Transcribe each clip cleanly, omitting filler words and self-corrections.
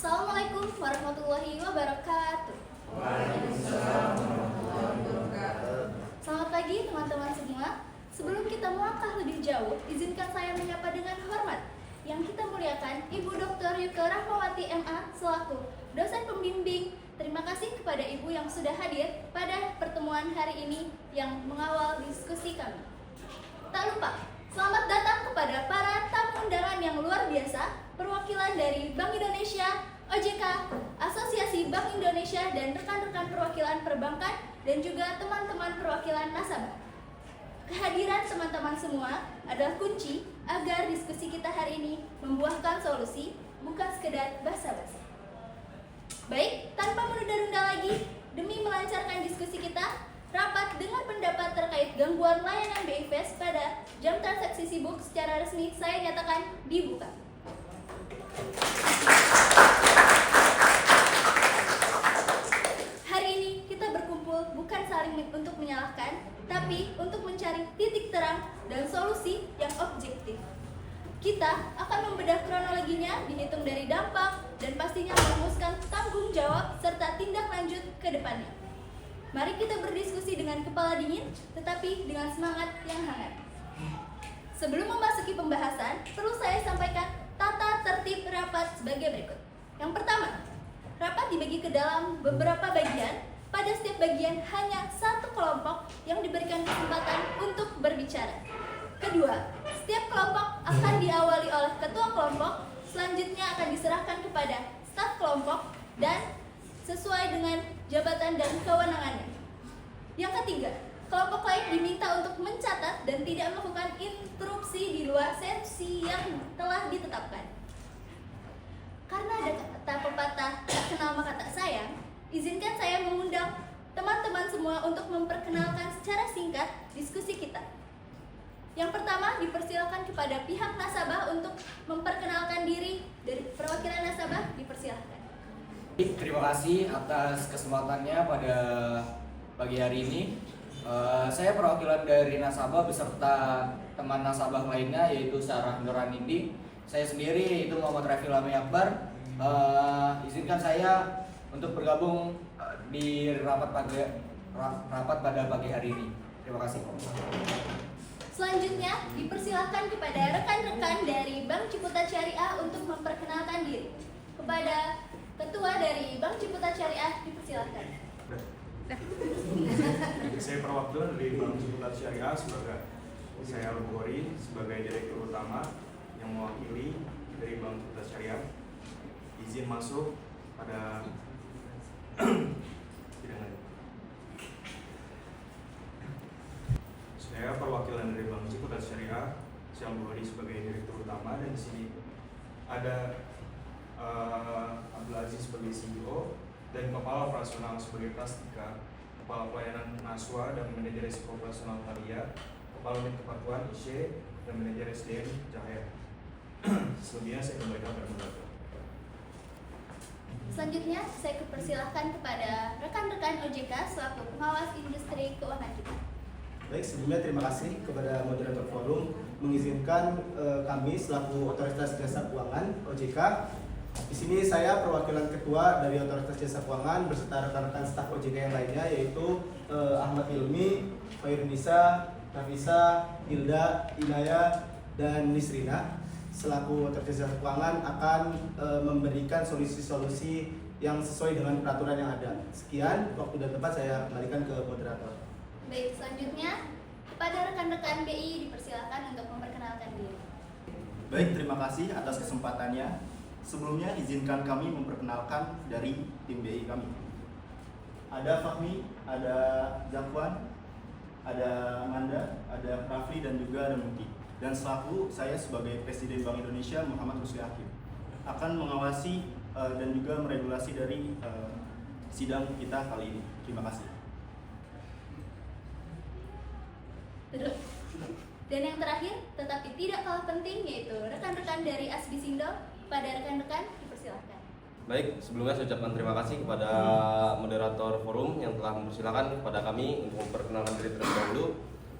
Assalamualaikum warahmatullahi wabarakatuh. Waalaikumsalam warahmatullahi wabarakatuh. Selamat pagi teman-teman semua. Sebelum kita melangkah lebih jauh, izinkan saya menyapa dengan hormat yang kita muliakan Ibu Dr. Yuke Rahmawati MA selaku dosen pembimbing. Terima kasih kepada Ibu yang sudah hadir pada pertemuan hari ini yang mengawal diskusi kami. Tak lupa, selamat datang kepada para tamu undangan yang luar biasa, perwakilan dari Bank Indonesia, OJK, Asosiasi Bank Indonesia, dan rekan-rekan perwakilan perbankan, dan juga teman-teman perwakilan nasabah. Kehadiran teman-teman semua adalah kunci agar diskusi kita hari ini membuahkan solusi, bukan sekedar basa-basi. Baik, tanpa menunda-nunda lagi, demi melancarkan diskusi kita, rapat dengan pendapat terkait gangguan layanan BI Fast pada jam transaksi sibuk secara resmi saya nyatakan dibuka. Hari ini kita berkumpul bukan saling untuk menyalahkan, tapi untuk mencari titik terang dan solusi yang objektif. Kita akan membedah kronologinya, dihitung dari dampak, dan pastinya merumuskan tanggung jawab serta tindak lanjut ke depannya. Mari kita berdiskusi dengan kepala dingin, tetapi dengan semangat yang hangat. Sebelum memasuki pembahasan, perlu saya sampaikan tata tertib rapat sebagai berikut. Yang pertama, rapat dibagi ke dalam beberapa bagian. Pada setiap bagian hanya satu kelompok yang diberikan kesempatan untuk berbicara. Kedua, setiap kelompok akan diawali oleh ketua kelompok, selanjutnya akan diserahkan kepada staf kelompok dan sesuai dengan jabatan dan kewenangannya. Yang ketiga, kelompok lain diminta untuk mencatat dan tidak melakukan interupsi di luar sesi yang telah ditetapkan. Karena ada kata pepatah tak kenal maka tak sayang, izinkan saya mengundang teman-teman semua untuk memperkenalkan secara singkat diskusi kita. Yang pertama, dipersilakan kepada pihak nasabah untuk memperkenalkan diri. Dari perwakilan nasabah, dipersilakan. Terima kasih atas kesempatannya pada pagi hari ini. Saya perwakilan dari nasabah beserta teman nasabah lainnya yaitu Sarah Nuranindi. Saya sendiri itu Muhammad Rafi Lami Akbar. Izinkan saya untuk bergabung di rapat pada pagi hari ini. Terima kasih. Selanjutnya, dipersilakan kepada rekan-rekan dari Bank Ciputat Syariah untuk memperkenalkan diri. Kepada Ketua dari Bank Ciputat Syariah, dipersilakan. Saya perwakilan dari Bank Ciputat Syariah sebagai saya Al-Bukhari sebagai Direktur Utama yang mewakili dari Bank Ciputat Syariah. Izin masuk pada Saya perwakilan dari Bank Ciputat Syariah, saya Al-Bukhari sebagai Direktur Utama, dan di sini ada Abdul Aziz sebagai CEO dan Kepala Operasional sebagai Prastika, Kepala Pelayanan Naswa dan Manajer Risiko Operasional Talia, Kepala Unit Kepatuhan IC dan Manajer SDM Cahaya. Selebihnya saya kembalikan kepada moderator. Selanjutnya, saya persilahkan kepada rekan-rekan OJK selaku pengawas industri keuangan kita. Baik, sebelumnya terima kasih kepada moderator forum mengizinkan kami selaku Otoritas Jasa Keuangan OJK. Di sini saya perwakilan ketua dari Otoritas Jasa Keuangan beserta rekan-rekan staf OJK yang lainnya yaitu Ahmad Ilmi, Fairnisa, Nafisa, Hilda, Inaya, dan Nisrina. Selaku Otoritas Jasa Keuangan akan memberikan solusi-solusi yang sesuai dengan peraturan yang ada. Sekian, waktu dan tempat saya kembalikan ke moderator. Baik, selanjutnya kepada rekan-rekan BI dipersilakan untuk memperkenalkan diri. Baik, terima kasih atas kesempatannya. Sebelumnya izinkan kami memperkenalkan dari tim BI kami. Ada Fahmi, ada Zakwan, ada Amanda, ada Rafli, dan juga ada Muti. Dan selaku saya sebagai Presiden Bank Indonesia Muhammad Rusli Hakim akan mengawasi dan juga meregulasi dari sidang kita kali ini. Terima kasih. Dan yang terakhir, tetapi tidak kalah penting, yaitu rekan-rekan dari Asbisindo. Pada rekan-rekan, dipersilakan. Baik, sebelumnya saya ucapkan terima kasih kepada moderator forum yang telah mempersilahkan kepada kami untuk memperkenalkan diri terlebih dahulu.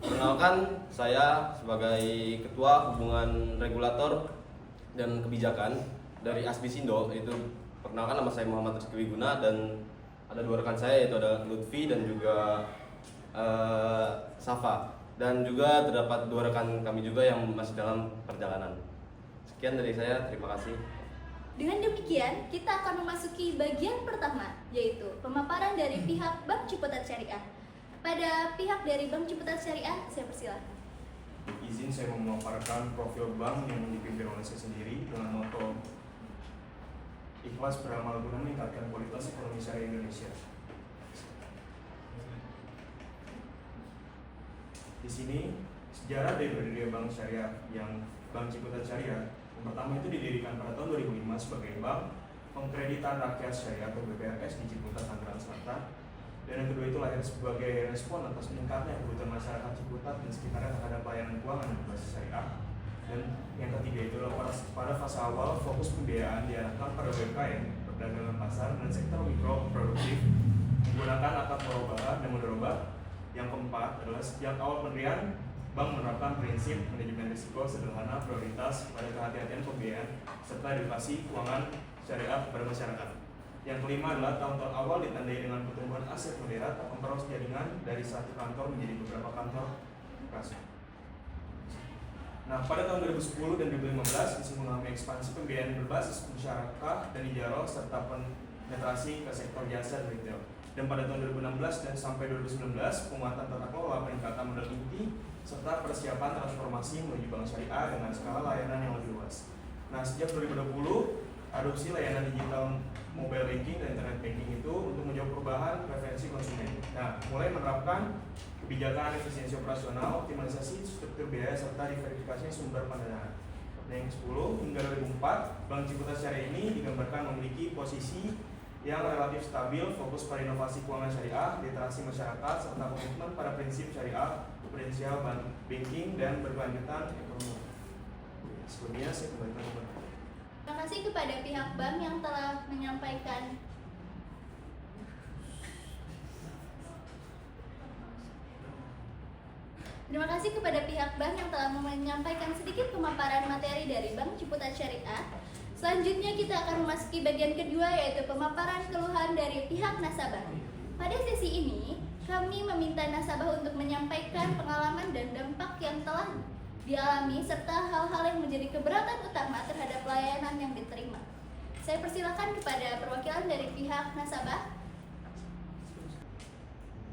Perkenalkan, saya sebagai Ketua Hubungan Regulator dan Kebijakan dari Asbisindo, yaitu Perkenalkan, nama saya Muhammad Rizky Wiguna dan ada dua rekan saya, yaitu ada Lutfi dan juga Safa, dan juga terdapat dua rekan kami juga yang masih dalam perjalanan. Sekian dari saya, terima kasih. Dengan demikian, kita akan memasuki bagian pertama, yaitu pemaparan dari pihak Bank Ciputat Syariah. Pada pihak dari Bank Ciputat Syariah, saya persilahkan. Izin saya memaparkan profil bank yang dipimpin oleh saya sendiri dengan moto ikhlas beramal guna meningkatkan kualitas ekonomi syariah Indonesia. Di sini sejarah dari berdirinya Bank Syariah yang Bank Ciputat Syariah. Yang pertama itu didirikan pada tahun 2005 sebagai Bank Pengkreditan Rakyat Syariah atau BPRS di Ciputat, Tangerang Selatan. Dan yang kedua itu lahir sebagai respon atas meningkatnya kebutuhan masyarakat Ciputat dan sekitarnya terhadap pelayanan keuangan yang berbasis syariah. Dan yang ketiga itu adalah pada fase awal fokus pembiayaan diarahkan pada UMKM, perdagangan pasar dan sektor mikro produktif menggunakan akad murabahah dan mudharabah. Yang keempat adalah sejak awal pendirian bank menerapkan prinsip manajemen risiko sederhana, prioritas pada kehati-hatian pembiayaan serta edukasi keuangan syariah kepada masyarakat. Yang kelima adalah tahun-tahun awal ditandai dengan pertumbuhan aset moderat atau memperluas jaringan dari satu kantor menjadi beberapa kantor operasi. Nah, pada tahun 2010 dan 2015 bisa mengalami ekspansi pembiayaan berbasis musyarakah dan ijarah serta penetrasi ke sektor jasa dan retail. Dan pada tahun 2016 dan sampai 2019 penguatan tata kelola, peningkatan modal inti serta persiapan transformasi menuju bank syariah dengan skala layanan yang lebih luas. Nah, sejak 2020 adopsi layanan digital mobile banking dan internet banking itu untuk menjawab perubahan preferensi konsumen. Nah, mulai menerapkan kebijakan efisiensi operasional, optimalisasi struktur biaya serta diverifikasi sumber pendanaan. Nah, yang 10 hingga 2004 Bank Ciputat Syariah ini digambarkan memiliki posisi yang relatif stabil, fokus pada inovasi keuangan syariah, literasi masyarakat serta komitmen pada prinsip syariah, prudensial banking dan berkelanjutan ekonomi. Sebelumnya saya kembalikan kepada Terima kasih kepada pihak bank yang telah menyampaikan sedikit pemaparan materi dari Bank Ciputat Syariah. Selanjutnya kita akan memasuki bagian kedua, yaitu pemaparan keluhan dari pihak nasabah. Pada sesi ini, kami meminta nasabah untuk menyampaikan pengalaman dan dampak yang telah dialami serta hal-hal yang menjadi keberatan utama terhadap layanan yang diterima. Saya persilakan kepada perwakilan dari pihak nasabah.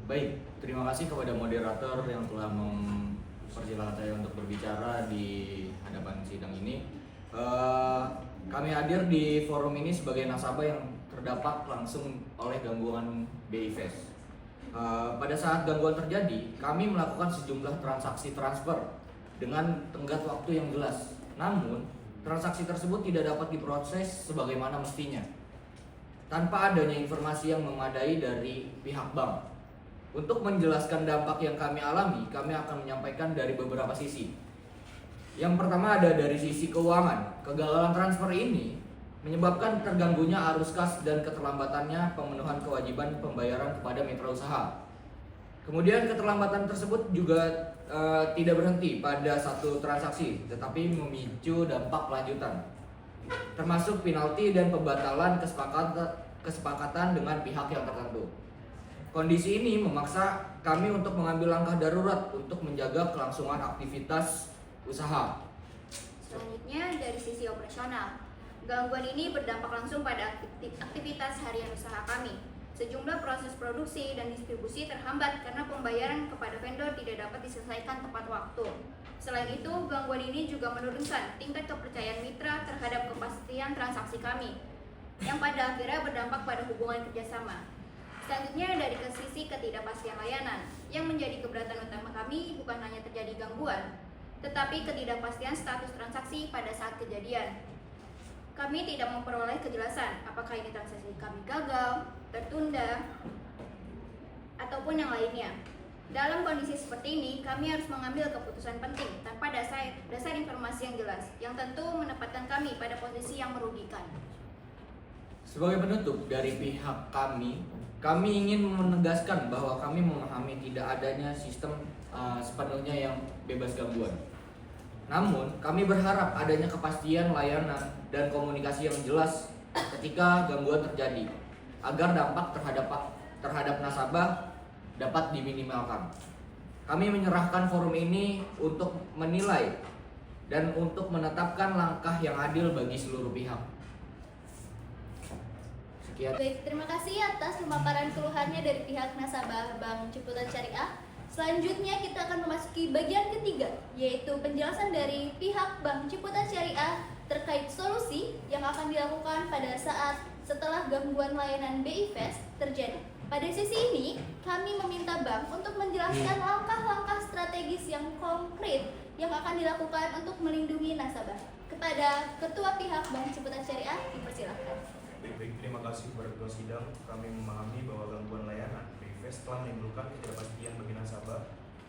Baik, terima kasih kepada moderator yang telah mempersilahkan saya untuk berbicara di hadapan sidang ini. Kami hadir di forum ini sebagai nasabah yang terdampak langsung oleh gangguan BI Fast. Pada saat gangguan terjadi, kami melakukan sejumlah transaksi transfer dengan tenggat waktu yang jelas. Namun, transaksi tersebut tidak dapat diproses sebagaimana mestinya tanpa adanya informasi yang memadai dari pihak bank. Untuk menjelaskan dampak yang kami alami, kami akan menyampaikan dari beberapa sisi. Yang pertama ada dari sisi keuangan. Kegagalan transfer ini menyebabkan terganggunya arus kas dan keterlambatannya pemenuhan kewajiban pembayaran kepada mitra usaha. Kemudian keterlambatan tersebut juga tidak berhenti pada satu transaksi, tetapi memicu dampak lanjutan, termasuk penalti dan pembatalan kesepakatan dengan pihak yang tertentu. Kondisi ini memaksa kami untuk mengambil langkah darurat untuk menjaga kelangsungan aktivitas usaha. Selanjutnya dari sisi operasional, gangguan ini berdampak langsung pada aktivitas harian usaha kami. Sejumlah proses produksi dan distribusi terhambat karena pembayaran kepada vendor tidak dapat diselesaikan tepat waktu. Selain itu, gangguan ini juga menurunkan tingkat kepercayaan mitra terhadap kepastian transaksi kami, yang pada akhirnya berdampak pada hubungan kerjasama. Selanjutnya dari ke sisi ketidakpastian layanan, yang menjadi keberatan utama kami bukan hanya terjadi gangguan, tetapi ketidakpastian status transaksi pada saat kejadian. Kami tidak memperoleh kejelasan apakah ini transaksi kami gagal, tertunda, ataupun yang lainnya. Dalam kondisi seperti ini, kami harus mengambil keputusan penting tanpa dasar informasi yang jelas, yang tentu menempatkan kami pada posisi yang merugikan. Sebagai penutup dari pihak kami ingin menegaskan bahwa kami memahami tidak adanya sistem sepenuhnya yang bebas gangguan. Namun, kami berharap adanya kepastian layanan dan komunikasi yang jelas ketika gangguan terjadi agar dampak terhadap nasabah dapat diminimalkan. Kami menyerahkan forum ini untuk menilai dan untuk menetapkan langkah yang adil bagi seluruh pihak. Sekian. Baik, terima kasih atas pemaparan keluhannya dari pihak nasabah Bank Ciputat Syariah. Selanjutnya kita akan memasuki bagian ketiga, yaitu penjelasan dari pihak Bank Ciputat Syariah terkait solusi yang akan dilakukan pada saat setelah gangguan layanan BI Fast terjadi. Pada sesi ini, kami meminta bank untuk menjelaskan langkah-langkah strategis yang konkret yang akan dilakukan untuk melindungi nasabah. Kepada Ketua Pihak Bank Ciputat Syariah, dipersilakan. Baik, terima kasih kepada ketua sidang. Kami memahami bahwa gangguan layanan BIFAS telah menimbulkan ketidakpastian bagi nasabah.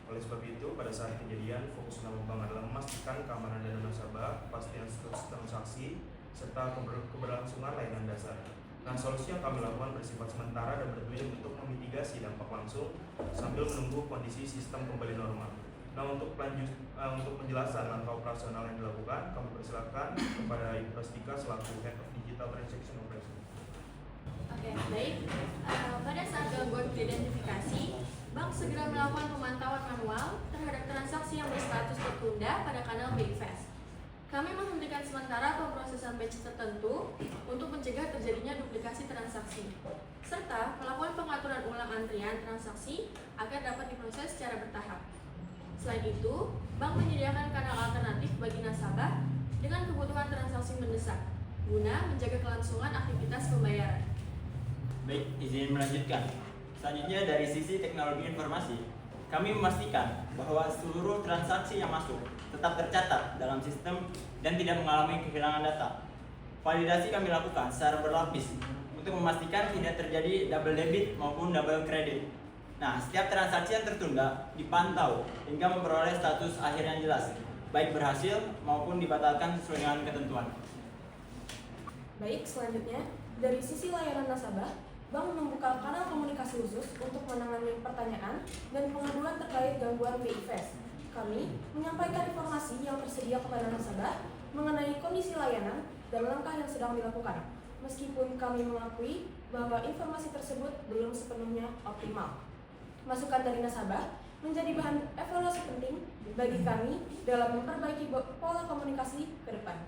Oleh sebab itu, pada saat kejadian, fokus utama bank adalah memastikan keamanan dana nasabah, kepastian status transaksi, serta keberlangsungan layanan dasar. Nah, solusi yang kami lakukan bersifat sementara dan bertujuan untuk memitigasi dampak langsung sambil menunggu kondisi sistem kembali normal. Nah, untuk penjelasan langkah operasional yang dilakukan, kami persilakan kepada Ibu Rastika selaku Head of Digital Transaction Operation. Oke, baik. Pada saat gangguan teridentifikasi, bank segera melakukan pemantauan manual terhadap transaksi yang berstatus tertunda pada kanal BIFAS. Kami menghentikan sementara pemrosesan batch tertentu untuk mencegah terjadinya duplikasi transaksi, serta melakukan pengaturan ulang antrian transaksi agar dapat diproses secara bertahap. Selain itu, bank menyediakan kanal alternatif bagi nasabah dengan kebutuhan transaksi mendesak, guna menjaga kelangsungan aktivitas pembayaran. Baik, izin melanjutkan. Selanjutnya dari sisi teknologi informasi, kami memastikan bahwa seluruh transaksi yang masuk tetap tercatat dalam sistem dan tidak mengalami kehilangan data. Validasi kami lakukan secara berlapis untuk memastikan tidak terjadi double debit maupun double credit. Nah, setiap transaksi yang tertunda dipantau hingga memperoleh status akhir yang jelas, baik berhasil maupun dibatalkan sesuai dengan ketentuan. Baik, selanjutnya dari sisi layanan nasabah, bank membuka kanal komunikasi khusus untuk menangani pertanyaan dan pengaduan terkait gangguan BIFAS. Kami menyampaikan informasi yang tersedia kepada nasabah mengenai kondisi layanan dan langkah yang sedang dilakukan. Meskipun kami mengakui bahwa informasi tersebut belum sepenuhnya optimal. Masukan dari nasabah menjadi bahan evaluasi penting bagi kami dalam memperbaiki pola komunikasi ke depan.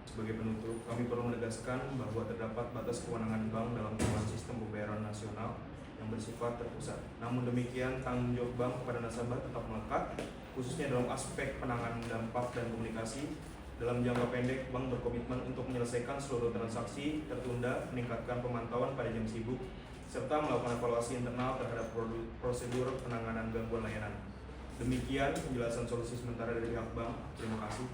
Sebagai penutup, kami perlu menegaskan bahwa terdapat batas kewenangan bank dalam pengelolaan sistem pembayaran nasional yang bersifat terpusat. Namun demikian, tanggung jawab bank kepada nasabah tetap melekat, khususnya dalam aspek penanganan dampak dan komunikasi. Dalam jangka pendek, bank berkomitmen untuk menyelesaikan seluruh transaksi tertunda, meningkatkan pemantauan pada jam sibuk, serta melakukan evaluasi internal terhadap prosedur penanganan gangguan layanan. Demikian penjelasan solusi sementara dari pihak bank. Terima kasih.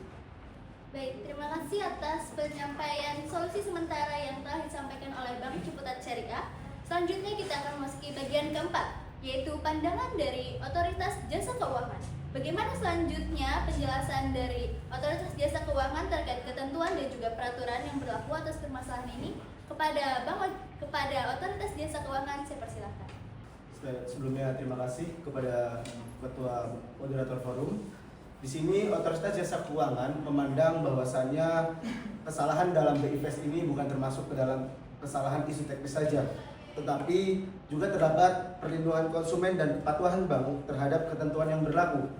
Baik, terima kasih atas penyampaian solusi sementara yang telah disampaikan oleh Bank Ciputat Syariah. Selanjutnya kita akan memasuki bagian keempat, yaitu pandangan dari Otoritas Jasa Keuangan. Bagaimana selanjutnya penjelasan dari Otoritas Jasa Keuangan terkait ketentuan dan juga peraturan yang berlaku atas permasalahan ini? Kepada Otoritas Jasa Keuangan, saya persilakan. Sebelumnya terima kasih kepada Ketua Moderator Forum. Di sini Otoritas Jasa Keuangan memandang bahwasannya kesalahan dalam BIFAS ini bukan termasuk ke dalam kesalahan isu teknis saja, tetapi juga terdapat perlindungan konsumen dan kepatuhan bank terhadap ketentuan yang berlaku.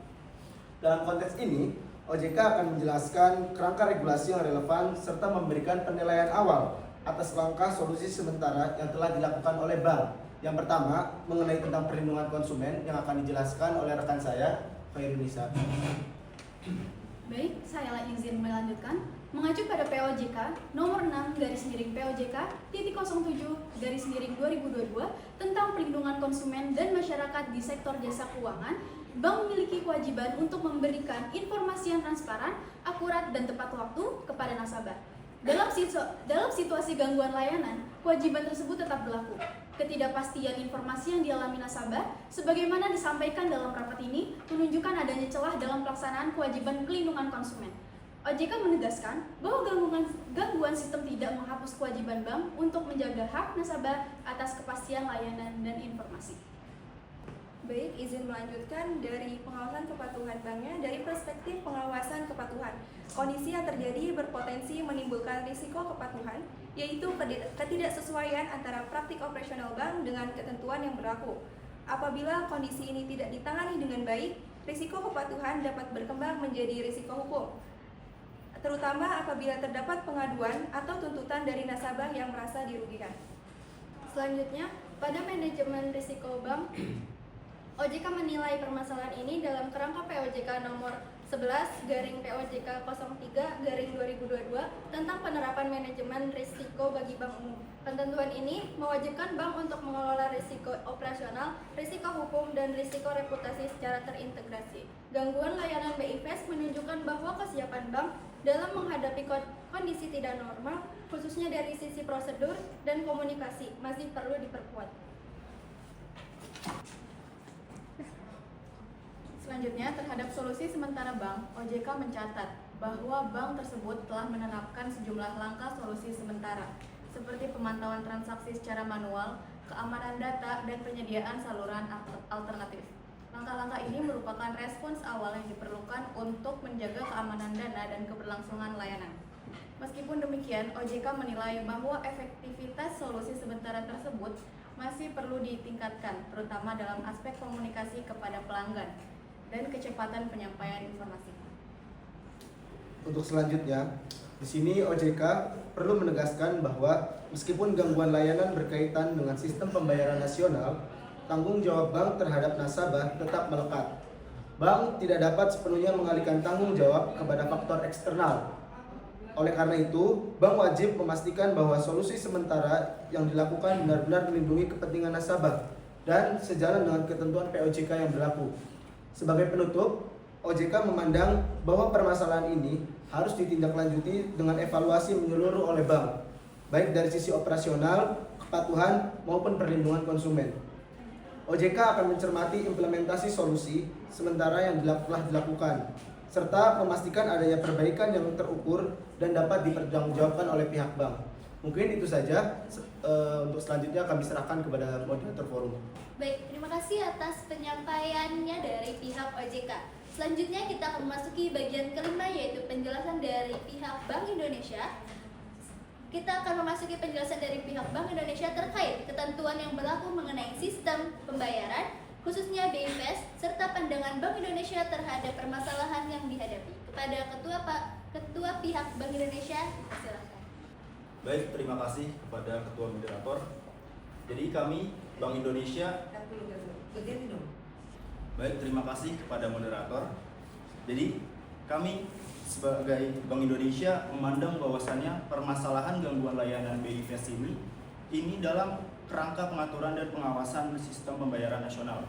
Dalam konteks ini, OJK akan menjelaskan kerangka regulasi yang relevan serta memberikan penilaian awal atas langkah solusi sementara yang telah dilakukan oleh bank. Yang pertama, mengenai tentang perlindungan konsumen yang akan dijelaskan oleh rekan saya, Fairunisa. Baik, saya izin melanjutkan. Mengacu pada POJK nomor 6/POJK.07/2022 tentang perlindungan konsumen dan masyarakat di sektor jasa keuangan, bank memiliki kewajiban untuk memberikan informasi yang transparan, akurat, dan tepat waktu kepada nasabah. Dalam situasi gangguan layanan, kewajiban tersebut tetap berlaku. Ketidakpastian informasi yang dialami nasabah, sebagaimana disampaikan dalam rapat ini, menunjukkan adanya celah dalam pelaksanaan kewajiban pelindungan konsumen. OJK menegaskan bahwa gangguan sistem tidak menghapus kewajiban bank untuk menjaga hak nasabah atas kepastian layanan dan informasi. Baik, izin melanjutkan dari pengawasan kepatuhan banknya dari perspektif pengawasan kepatuhan. Kondisi yang terjadi berpotensi menimbulkan risiko kepatuhan, yaitu ketidaksesuaian antara praktik operasional bank dengan ketentuan yang berlaku. Apabila kondisi ini tidak ditangani dengan baik, risiko kepatuhan dapat berkembang menjadi risiko hukum, terutama apabila terdapat pengaduan atau tuntutan dari nasabah yang merasa dirugikan. Selanjutnya, pada manajemen risiko bank, OJK menilai permasalahan ini dalam kerangka POJK nomor 11/POJK 03/2022 tentang penerapan manajemen risiko bagi bank umum. Ketentuan ini mewajibkan bank untuk mengelola risiko operasional, risiko hukum, dan risiko reputasi secara terintegrasi. Gangguan layanan BI Fast menunjukkan bahwa kesiapan bank dalam menghadapi kondisi tidak normal, khususnya dari sisi prosedur dan komunikasi, masih perlu diperkuat. Selanjutnya, terhadap solusi sementara bank, OJK mencatat bahwa bank tersebut telah menerapkan sejumlah langkah solusi sementara, seperti pemantauan transaksi secara manual, keamanan data, dan penyediaan saluran alternatif. Langkah-langkah ini merupakan respons awal yang diperlukan untuk menjaga keamanan dana dan keberlangsungan layanan. Meskipun demikian, OJK menilai bahwa efektivitas solusi sementara tersebut masih perlu ditingkatkan, terutama dalam aspek komunikasi kepada pelanggan dan kecepatan penyampaian informasi. Untuk selanjutnya, di sini OJK perlu menegaskan bahwa meskipun gangguan layanan berkaitan dengan sistem pembayaran nasional, tanggung jawab bank terhadap nasabah tetap melekat. Bank tidak dapat sepenuhnya mengalihkan tanggung jawab kepada faktor eksternal. Oleh karena itu, bank wajib memastikan bahwa solusi sementara yang dilakukan benar-benar melindungi kepentingan nasabah dan sejalan dengan ketentuan POJK yang berlaku. Sebagai penutup, OJK memandang bahwa permasalahan ini harus ditindaklanjuti dengan evaluasi menyeluruh oleh bank, baik dari sisi operasional, kepatuhan, maupun perlindungan konsumen. OJK akan mencermati implementasi solusi sementara yang telah dilakukan, serta memastikan adanya perbaikan yang terukur dan dapat dipertanggungjawabkan oleh pihak bank. Mungkin itu saja. Untuk selanjutnya kami serahkan kepada moderator forum. Baik, terima kasih atas penyampaiannya dari pihak OJK. Selanjutnya kita akan memasuki bagian kelima, yaitu penjelasan dari pihak Bank Indonesia. Kita akan memasuki penjelasan dari pihak Bank Indonesia terkait ketentuan yang berlaku mengenai sistem pembayaran, khususnya BI Fast, serta pandangan Bank Indonesia terhadap permasalahan yang dihadapi. Kepada Ketua pihak Bank Indonesia, silakan. Baik, terima kasih kepada Ketua Moderator. Jadi kami Bank Indonesia. Baik, terima kasih kepada moderator. Jadi kami sebagai Bank Indonesia memandang bahwasannya permasalahan gangguan layanan BI Fast ini dalam kerangka pengaturan dan pengawasan sistem pembayaran nasional.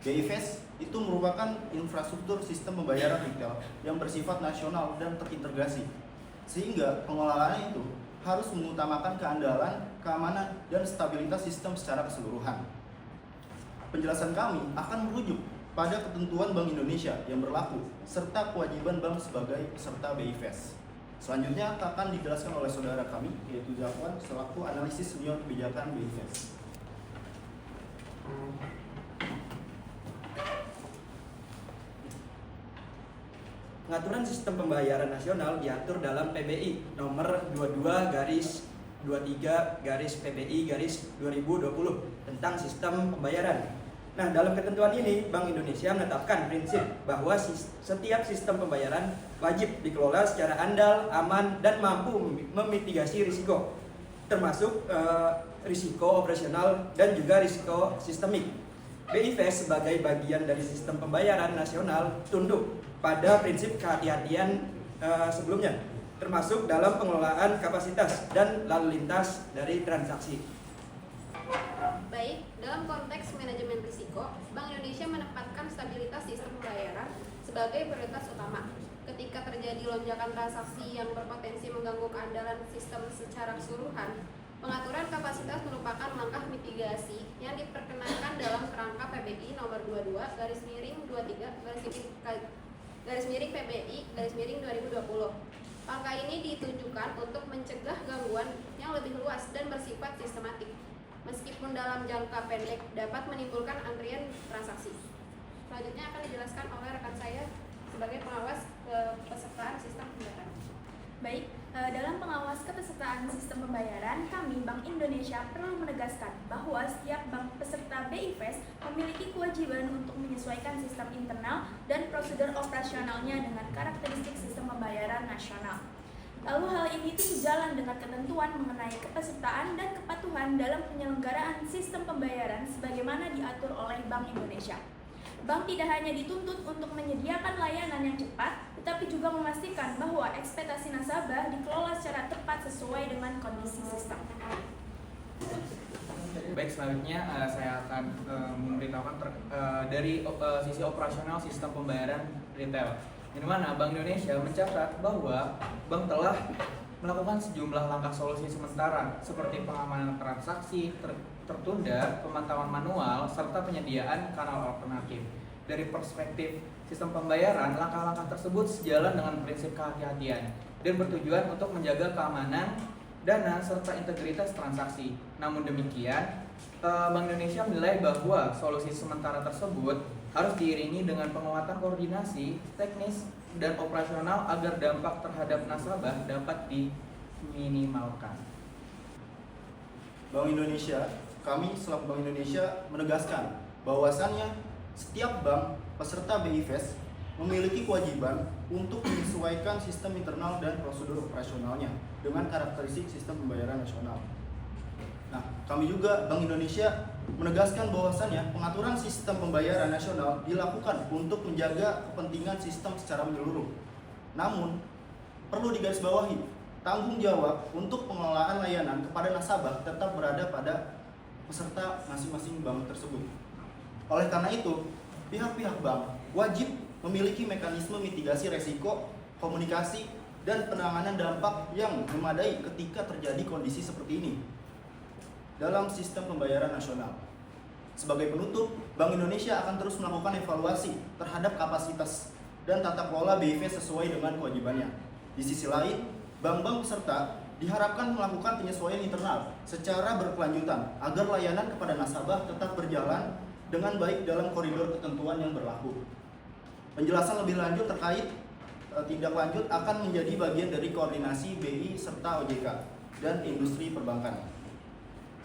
BI Fast itu merupakan infrastruktur sistem pembayaran retail yang bersifat nasional dan terintegrasi, sehingga pengelolaannya itu harus mengutamakan keandalan, keamanan, dan stabilitas sistem secara keseluruhan. Penjelasan kami akan merujuk pada ketentuan Bank Indonesia yang berlaku, serta kewajiban bank sebagai peserta BI Fast. Selanjutnya akan dijelaskan oleh saudara kami, yaitu Zakwan, selaku analisis senior kebijakan BI Fast. Pengaturan sistem pembayaran nasional diatur dalam PBI nomor 22/23/PBI/2020 tentang sistem pembayaran. Nah, dalam ketentuan ini Bank Indonesia menetapkan prinsip bahwa setiap sistem pembayaran wajib dikelola secara andal, aman, dan mampu memitigasi risiko, termasuk risiko operasional dan juga risiko sistemik. BI Fast sebagai bagian dari sistem pembayaran nasional tunduk pada prinsip kehati-hatian sebelumnya, termasuk dalam pengelolaan kapasitas dan lalu lintas dari transaksi. Baik, dalam konteks manajemen risiko, Bank Indonesia menempatkan stabilitas sistem pembayaran sebagai prioritas utama. Ketika terjadi lonjakan transaksi yang berpotensi mengganggu keandalan sistem secara keseluruhan, pengaturan kapasitas merupakan langkah mitigasi yang diperkenankan dalam kerangka PBI nomor 22/23/PBI/2020. Langkah ini ditujukan untuk mencegah gangguan yang lebih luas dan bersifat sistematik. Meskipun meskipun dalam jangka pendek dapat menimbulkan antrian transaksi. Selanjutnya akan dijelaskan oleh rekan saya sebagai pengawas kepesertaan sistem pembayaran. Baik, dalam pengawas kepesertaan sistem pembayaran, kami Bank Indonesia perlu menegaskan bahwa setiap bank peserta BI Fast memiliki kewajiban untuk menyesuaikan sistem internal dan prosedur operasionalnya dengan karakteristik sistem pembayaran nasional. Lalu hal ini itu sejalan dengan ketentuan mengenai kepesertaan dan kepatuhan dalam penyelenggaraan sistem pembayaran sebagaimana diatur oleh Bank Indonesia. Bank tidak hanya dituntut untuk menyediakan layanan yang cepat, tetapi juga memastikan bahwa ekspektasi nasabah dikelola secara tepat sesuai dengan kondisi sistem. Baik, selanjutnya saya akan memberitahukan dari sisi operasional sistem pembayaran retail, di mana Bank Indonesia mencatat bahwa bank telah melakukan sejumlah langkah solusi sementara seperti pengamanan transaksi tertunda, pemantauan manual, serta penyediaan kanal alternatif. Dari perspektif sistem pembayaran, langkah-langkah tersebut sejalan dengan prinsip kehati-hatian dan bertujuan untuk menjaga keamanan dana serta integritas transaksi. Namun demikian, Bank Indonesia menilai bahwa solusi sementara tersebut harus diiringi dengan penguatan koordinasi teknis dan operasional agar dampak terhadap nasabah dapat diminimalkan. Bank Indonesia, kami selaku Bank Indonesia menegaskan bahwasannya setiap bank peserta BI Fast memiliki kewajiban untuk menyesuaikan sistem internal dan prosedur operasionalnya dengan karakteristik sistem pembayaran nasional. Nah, kami juga Bank Indonesia menegaskan bahwasannya pengaturan sistem pembayaran nasional dilakukan untuk menjaga kepentingan sistem secara menyeluruh. Namun, perlu digarisbawahi, tanggung jawab untuk pengelolaan layanan kepada nasabah tetap berada pada peserta masing-masing bank tersebut. Oleh karena itu, pihak-pihak bank wajib memiliki mekanisme mitigasi resiko, komunikasi, dan penanganan dampak yang memadai ketika terjadi kondisi seperti ini dalam sistem pembayaran nasional. Sebagai penutup, Bank Indonesia akan terus melakukan evaluasi terhadap kapasitas dan tata kelola BI Fast sesuai dengan kewajibannya. Di sisi lain, bank-bank peserta diharapkan melakukan penyesuaian internal secara berkelanjutan agar layanan kepada nasabah tetap berjalan dengan baik dalam koridor ketentuan yang berlaku. Penjelasan lebih lanjut terkait tindak lanjut akan menjadi bagian dari koordinasi BI serta OJK dan industri perbankan.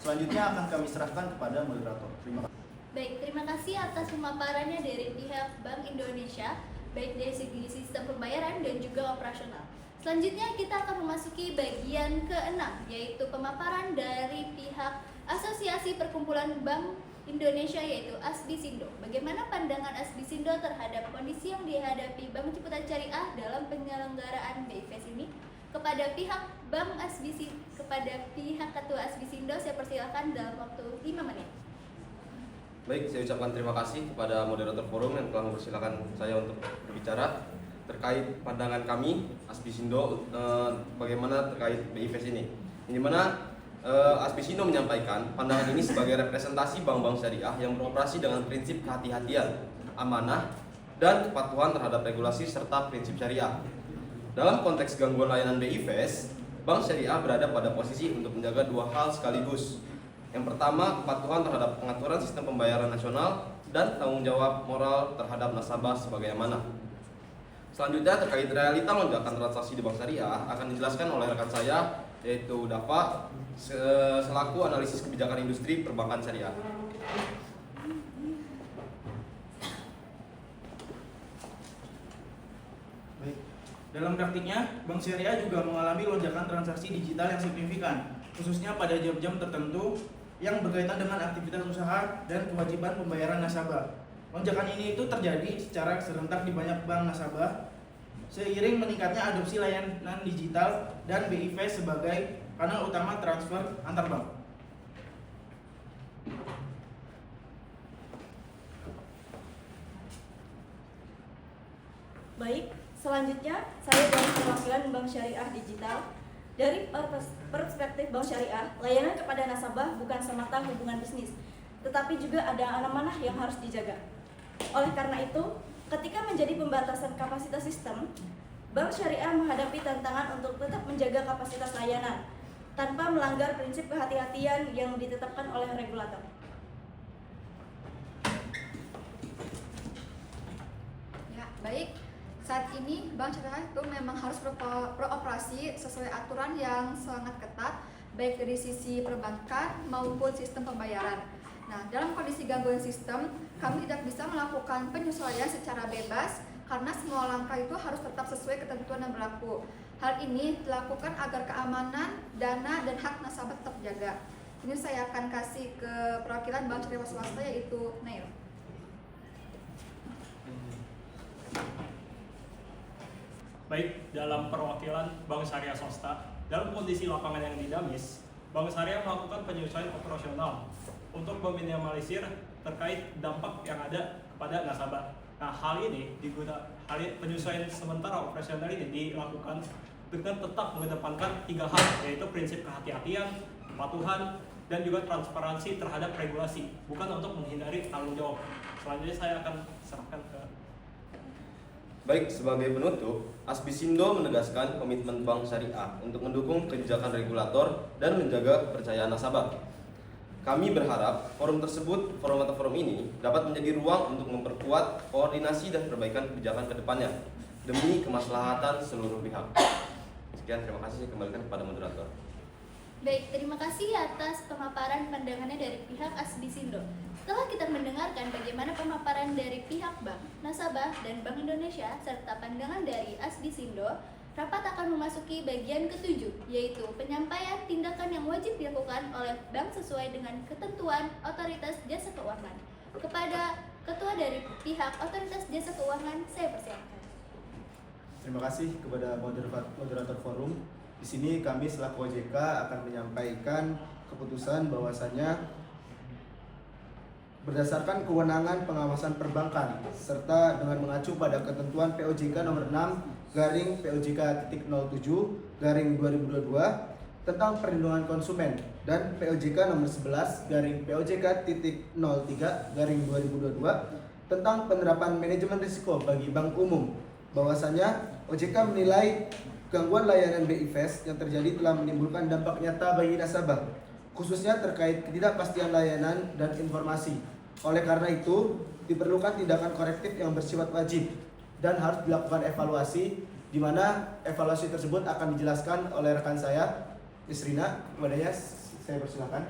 Selanjutnya akan kami serahkan kepada moderator. Terima kasih. Baik, terima kasih atas pemaparannya dari pihak Bank Indonesia, baik dari segi sistem pembayaran dan juga operasional. Selanjutnya kita akan memasuki bagian ke-6, yaitu pemaparan dari pihak Asosiasi Perkumpulan Bank Indonesia, yaitu ASBISindo. Bagaimana pandangan ASBISindo terhadap kondisi yang dihadapi Bank Ciputat Syariah dalam penyelenggaraan BI Fast ini? Kepada pihak Bank kepada pihak Ketua ASBISindo, saya persilakan dalam waktu 5 menit. Baik, saya ucapkan terima kasih kepada moderator forum yang telah mempersilakan saya untuk berbicara terkait pandangan kami ASBISindo bagaimana terkait BI Fast ini. Di mana ASBISindo menyampaikan pandangan ini sebagai representasi bank-bank syariah yang beroperasi dengan prinsip kehati-hatian, amanah, dan kepatuhan terhadap regulasi serta prinsip syariah. Dalam konteks gangguan layanan BI Fast, bank syariah berada pada posisi untuk menjaga dua hal sekaligus. Yang pertama, kepatuhan terhadap pengaturan sistem pembayaran nasional dan tanggung jawab moral terhadap nasabah sebagai amanah. Selanjutnya terkait realita lonjakan transaksi di bank syariah akan dijelaskan oleh rekan saya, yaitu Dava selaku analisis kebijakan industri perbankan syariah. Baik. Dalam praktiknya, bank syariah juga mengalami lonjakan transaksi digital yang signifikan, khususnya pada jam-jam tertentu yang berkaitan dengan aktivitas usaha dan kewajiban pembayaran nasabah. Lonjakan ini itu terjadi secara serentak di banyak bank nasabah seiring meningkatnya adopsi layanan digital dan BI Fast sebagai kanal utama transfer antar bank. Baik, selanjutnya saya dari perwakilan Bank Syariah Digital. Dari perspektif Bank Syariah, layanan kepada nasabah bukan semata hubungan bisnis, tetapi juga ada amanah yang harus dijaga. Oleh karena itu, ketika menjadi pembatasan kapasitas sistem, Bank Syariah menghadapi tantangan untuk tetap menjaga kapasitas layanan. tanpa melanggar prinsip kehati-hatian yang ditetapkan oleh regulator. Ya, baik. Saat ini Bank Syariah itu memang harus beroperasi sesuai aturan yang sangat ketat, baik dari sisi perbankan maupun sistem pembayaran. Nah, dalam kondisi gangguan sistem, kami tidak bisa melakukan penyesuaian secara bebas karena semua langkah itu harus tetap sesuai ketentuan yang berlaku. Hal ini dilakukan agar keamanan, dana, dan hak nasabah tetap terjaga. Ini saya akan kasih ke perwakilan Bank Syariah Swasta yaitu Nail. Baik, dalam perwakilan Bank Syariah Swasta, dalam kondisi lapangan yang dinamis, Bank Syariah melakukan penyesuaian operasional untuk meminimalisir terkait dampak yang ada kepada nasabah. Nah, penyesuaian sementara operasional ini dilakukan dengan tetap mengedepankan 3 hal, yaitu prinsip kehati-hatian, kepatuhan, dan juga transparansi terhadap regulasi, bukan untuk menghindari tanggung jawab. Selanjutnya saya akan serahkan ke Baik, sebagai penutup, Asbisindo menegaskan komitmen Bank Syariah untuk mendukung kebijakan regulator dan menjaga kepercayaan nasabah. Kami berharap forum atau forum ini dapat menjadi ruang untuk memperkuat koordinasi dan perbaikan kebijakan ke depannya demi kemaslahatan seluruh pihak. Sekian, terima kasih. Saya kembalikan kepada moderator. Baik, terima kasih atas pemaparan pandangannya dari pihak Asbisindo. Setelah kita mendengarkan bagaimana pemaparan dari pihak bank, nasabah, dan Bank Indonesia, serta pandangan dari Asbisindo, rapat akan memasuki bagian ke-7, yaitu penyampaian tindakan yang wajib dilakukan oleh bank sesuai dengan ketentuan Otoritas Jasa Keuangan. Kepada Ketua dari pihak Otoritas Jasa Keuangan, saya persilakan. Terima kasih kepada moderator forum. Di sini kami selaku OJK akan menyampaikan keputusan bahwasanya berdasarkan kewenangan pengawasan perbankan serta dengan mengacu pada ketentuan POJK nomor 6/POJK.07/2022 tentang perlindungan konsumen dan POJK nomor 11/POJK.03/2022 tentang penerapan manajemen risiko bagi bank umum, bahwasanya OJK menilai gangguan layanan BI Fast yang terjadi telah menimbulkan dampak nyata bagi nasabah, khususnya terkait ketidakpastian layanan dan informasi. Oleh karena itu, diperlukan tindakan korektif yang bersifat wajib dan harus dilakukan evaluasi, di mana evaluasi tersebut akan dijelaskan oleh rekan saya, Miss Rina. Kepadanya saya persilakan.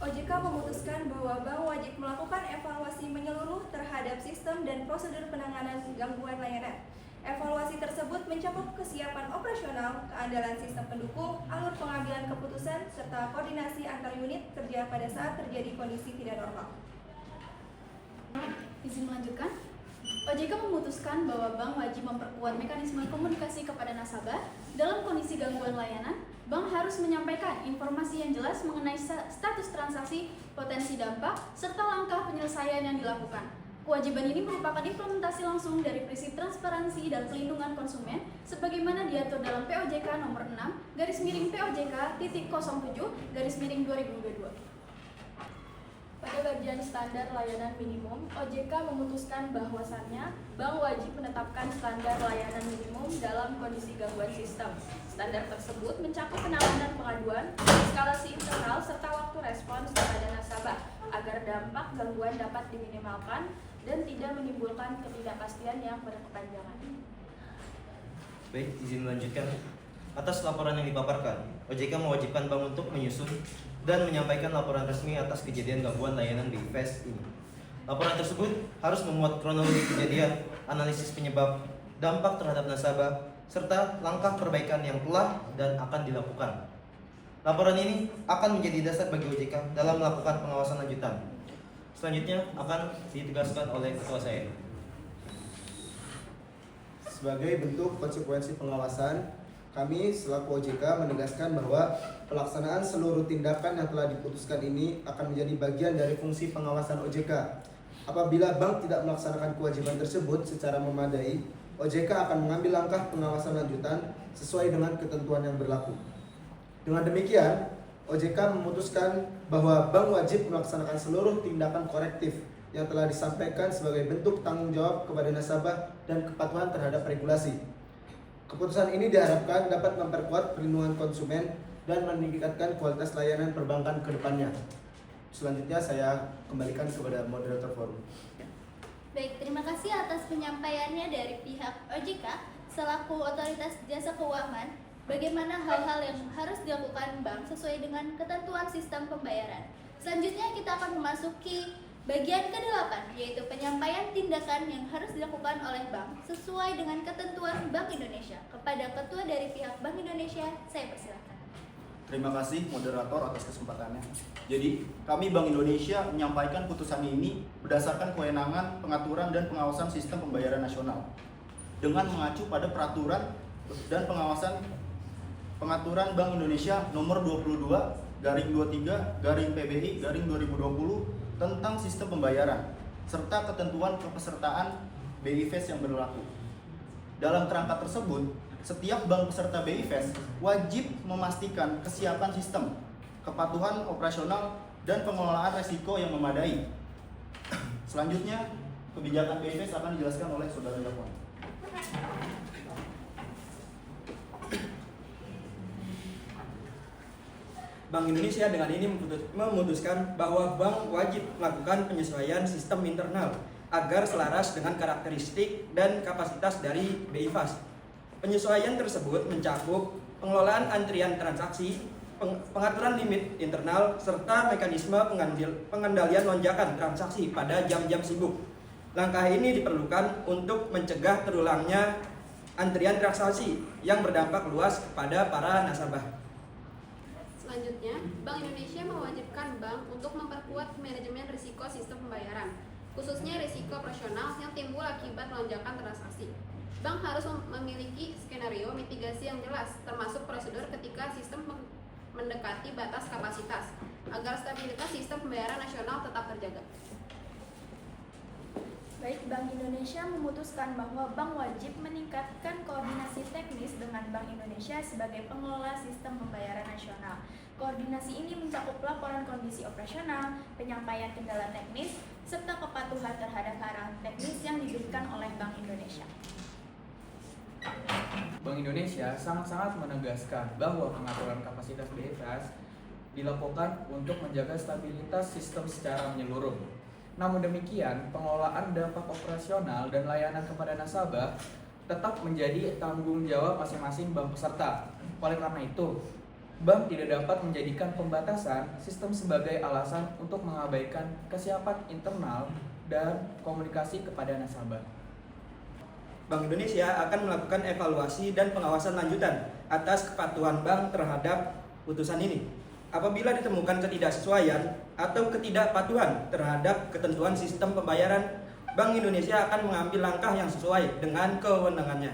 OJK memutuskan bahwa bank wajib melakukan evaluasi menyeluruh terhadap sistem dan prosedur penanganan gangguan layanan. Evaluasi tersebut mencakup kesiapan operasional, keandalan sistem pendukung, alur pengambilan keputusan, serta koordinasi antar unit kerja pada saat terjadi kondisi tidak normal. Izin melanjutkan. OJK memutuskan bahwa bank wajib memperkuat mekanisme komunikasi kepada nasabah. Dalam kondisi gangguan layanan, bank harus menyampaikan informasi yang jelas mengenai status transaksi, potensi dampak, serta langkah penyelesaian yang dilakukan. Kewajiban ini merupakan implementasi langsung dari prinsip transparansi dan pelindungan konsumen sebagaimana diatur dalam POJK nomor 6/POJK.07/2022. Pada bagian standar layanan minimum, OJK memutuskan bahwasannya bank wajib menetapkan standar layanan minimum dalam kondisi gangguan sistem. Standar tersebut mencakup penanganan pengaduan, eskalasi internal, serta waktu respons kepada nasabah agar dampak gangguan dapat diminimalkan dan tidak menimbulkan ketidakpastian yang berkepanjangan. Baik, izin melanjutkan. Atas laporan yang dipaparkan, OJK mewajibkan bank untuk menyusun dan menyampaikan laporan resmi atas kejadian gangguan layanan BI Fast ini. Laporan tersebut harus memuat kronologi kejadian, analisis penyebab, dampak terhadap nasabah, serta langkah perbaikan yang telah dan akan dilakukan. Laporan ini akan menjadi dasar bagi OJK dalam melakukan pengawasan lanjutan. Selanjutnya akan ditegaskan oleh ketua saya. Sebagai bentuk konsekuensi pengawasan, kami selaku OJK menegaskan bahwa pelaksanaan seluruh tindakan yang telah diputuskan ini akan menjadi bagian dari fungsi pengawasan OJK. Apabila bank tidak melaksanakan kewajiban tersebut secara memadai, OJK akan mengambil langkah pengawasan lanjutan sesuai dengan ketentuan yang berlaku. Dengan demikian, OJK memutuskan bahwa bank wajib melaksanakan seluruh tindakan korektif yang telah disampaikan sebagai bentuk tanggung jawab kepada nasabah dan kepatuhan terhadap regulasi. Keputusan ini diharapkan dapat memperkuat perlindungan konsumen dan meningkatkan kualitas layanan perbankan ke depannya. Selanjutnya saya kembalikan kepada moderator forum. Baik, terima kasih atas penyampaiannya dari pihak OJK selaku Otoritas Jasa Keuangan. Bagaimana hal-hal yang harus dilakukan bank sesuai dengan ketentuan sistem pembayaran. Selanjutnya kita akan memasuki bagian ke-8, yaitu penyampaian tindakan yang harus dilakukan oleh bank sesuai dengan ketentuan Bank Indonesia. Kepada ketua dari pihak Bank Indonesia, saya persilakan. Terima kasih moderator atas kesempatannya. Jadi, kami Bank Indonesia menyampaikan putusan ini berdasarkan kewenangan pengaturan dan pengawasan sistem pembayaran nasional dengan mengacu pada peraturan dan pengaturan Bank Indonesia nomor 22/23/PBI/2020 tentang sistem pembayaran serta ketentuan kepesertaan BI Fest yang berlaku. Dalam kerangka tersebut, setiap bank peserta BI Fest wajib memastikan kesiapan sistem, kepatuhan operasional, dan pengelolaan resiko yang memadai. Selanjutnya, kebijakan BI Fest akan dijelaskan oleh Saudara Jakwan. Bank Indonesia dengan ini memutuskan bahwa bank wajib melakukan penyesuaian sistem internal agar selaras dengan karakteristik dan kapasitas dari BI Fast. Penyesuaian tersebut mencakup pengelolaan antrian transaksi, pengaturan limit internal, serta mekanisme pengendalian lonjakan transaksi pada jam-jam sibuk. Langkah ini diperlukan untuk mencegah terulangnya antrian transaksi yang berdampak luas kepada para nasabah. Selanjutnya, Bank Indonesia mewajibkan bank untuk memperkuat manajemen risiko sistem pembayaran, khususnya risiko operasional yang timbul akibat lonjakan transaksi. Bank harus memiliki skenario mitigasi yang jelas, termasuk prosedur ketika sistem mendekati batas kapasitas, agar stabilitas sistem pembayaran nasional tetap terjaga. Baik, Bank Indonesia memutuskan bahwa bank wajib meningkatkan koordinasi teknis dengan Bank Indonesia sebagai pengelola sistem pembayaran nasional. Koordinasi ini mencakup laporan kondisi operasional, penyampaian kendala teknis, serta kepatuhan terhadap arahan teknis yang diberikan oleh Bank Indonesia. Bank Indonesia sangat-sangat menegaskan bahwa pengaturan kapasitas BI Fast dilakukan untuk menjaga stabilitas sistem secara menyeluruh. Namun demikian, pengelolaan dampak operasional dan layanan kepada nasabah tetap menjadi tanggung jawab masing-masing bank peserta. Oleh karena itu, bank tidak dapat menjadikan pembatasan sistem sebagai alasan untuk mengabaikan kesiapan internal dan komunikasi kepada nasabah. Bank Indonesia akan melakukan evaluasi dan pengawasan lanjutan atas kepatuhan bank terhadap putusan ini. Apabila ditemukan ketidaksesuaian atau ketidakpatuhan terhadap ketentuan sistem pembayaran, Bank Indonesia akan mengambil langkah yang sesuai dengan kewenangannya.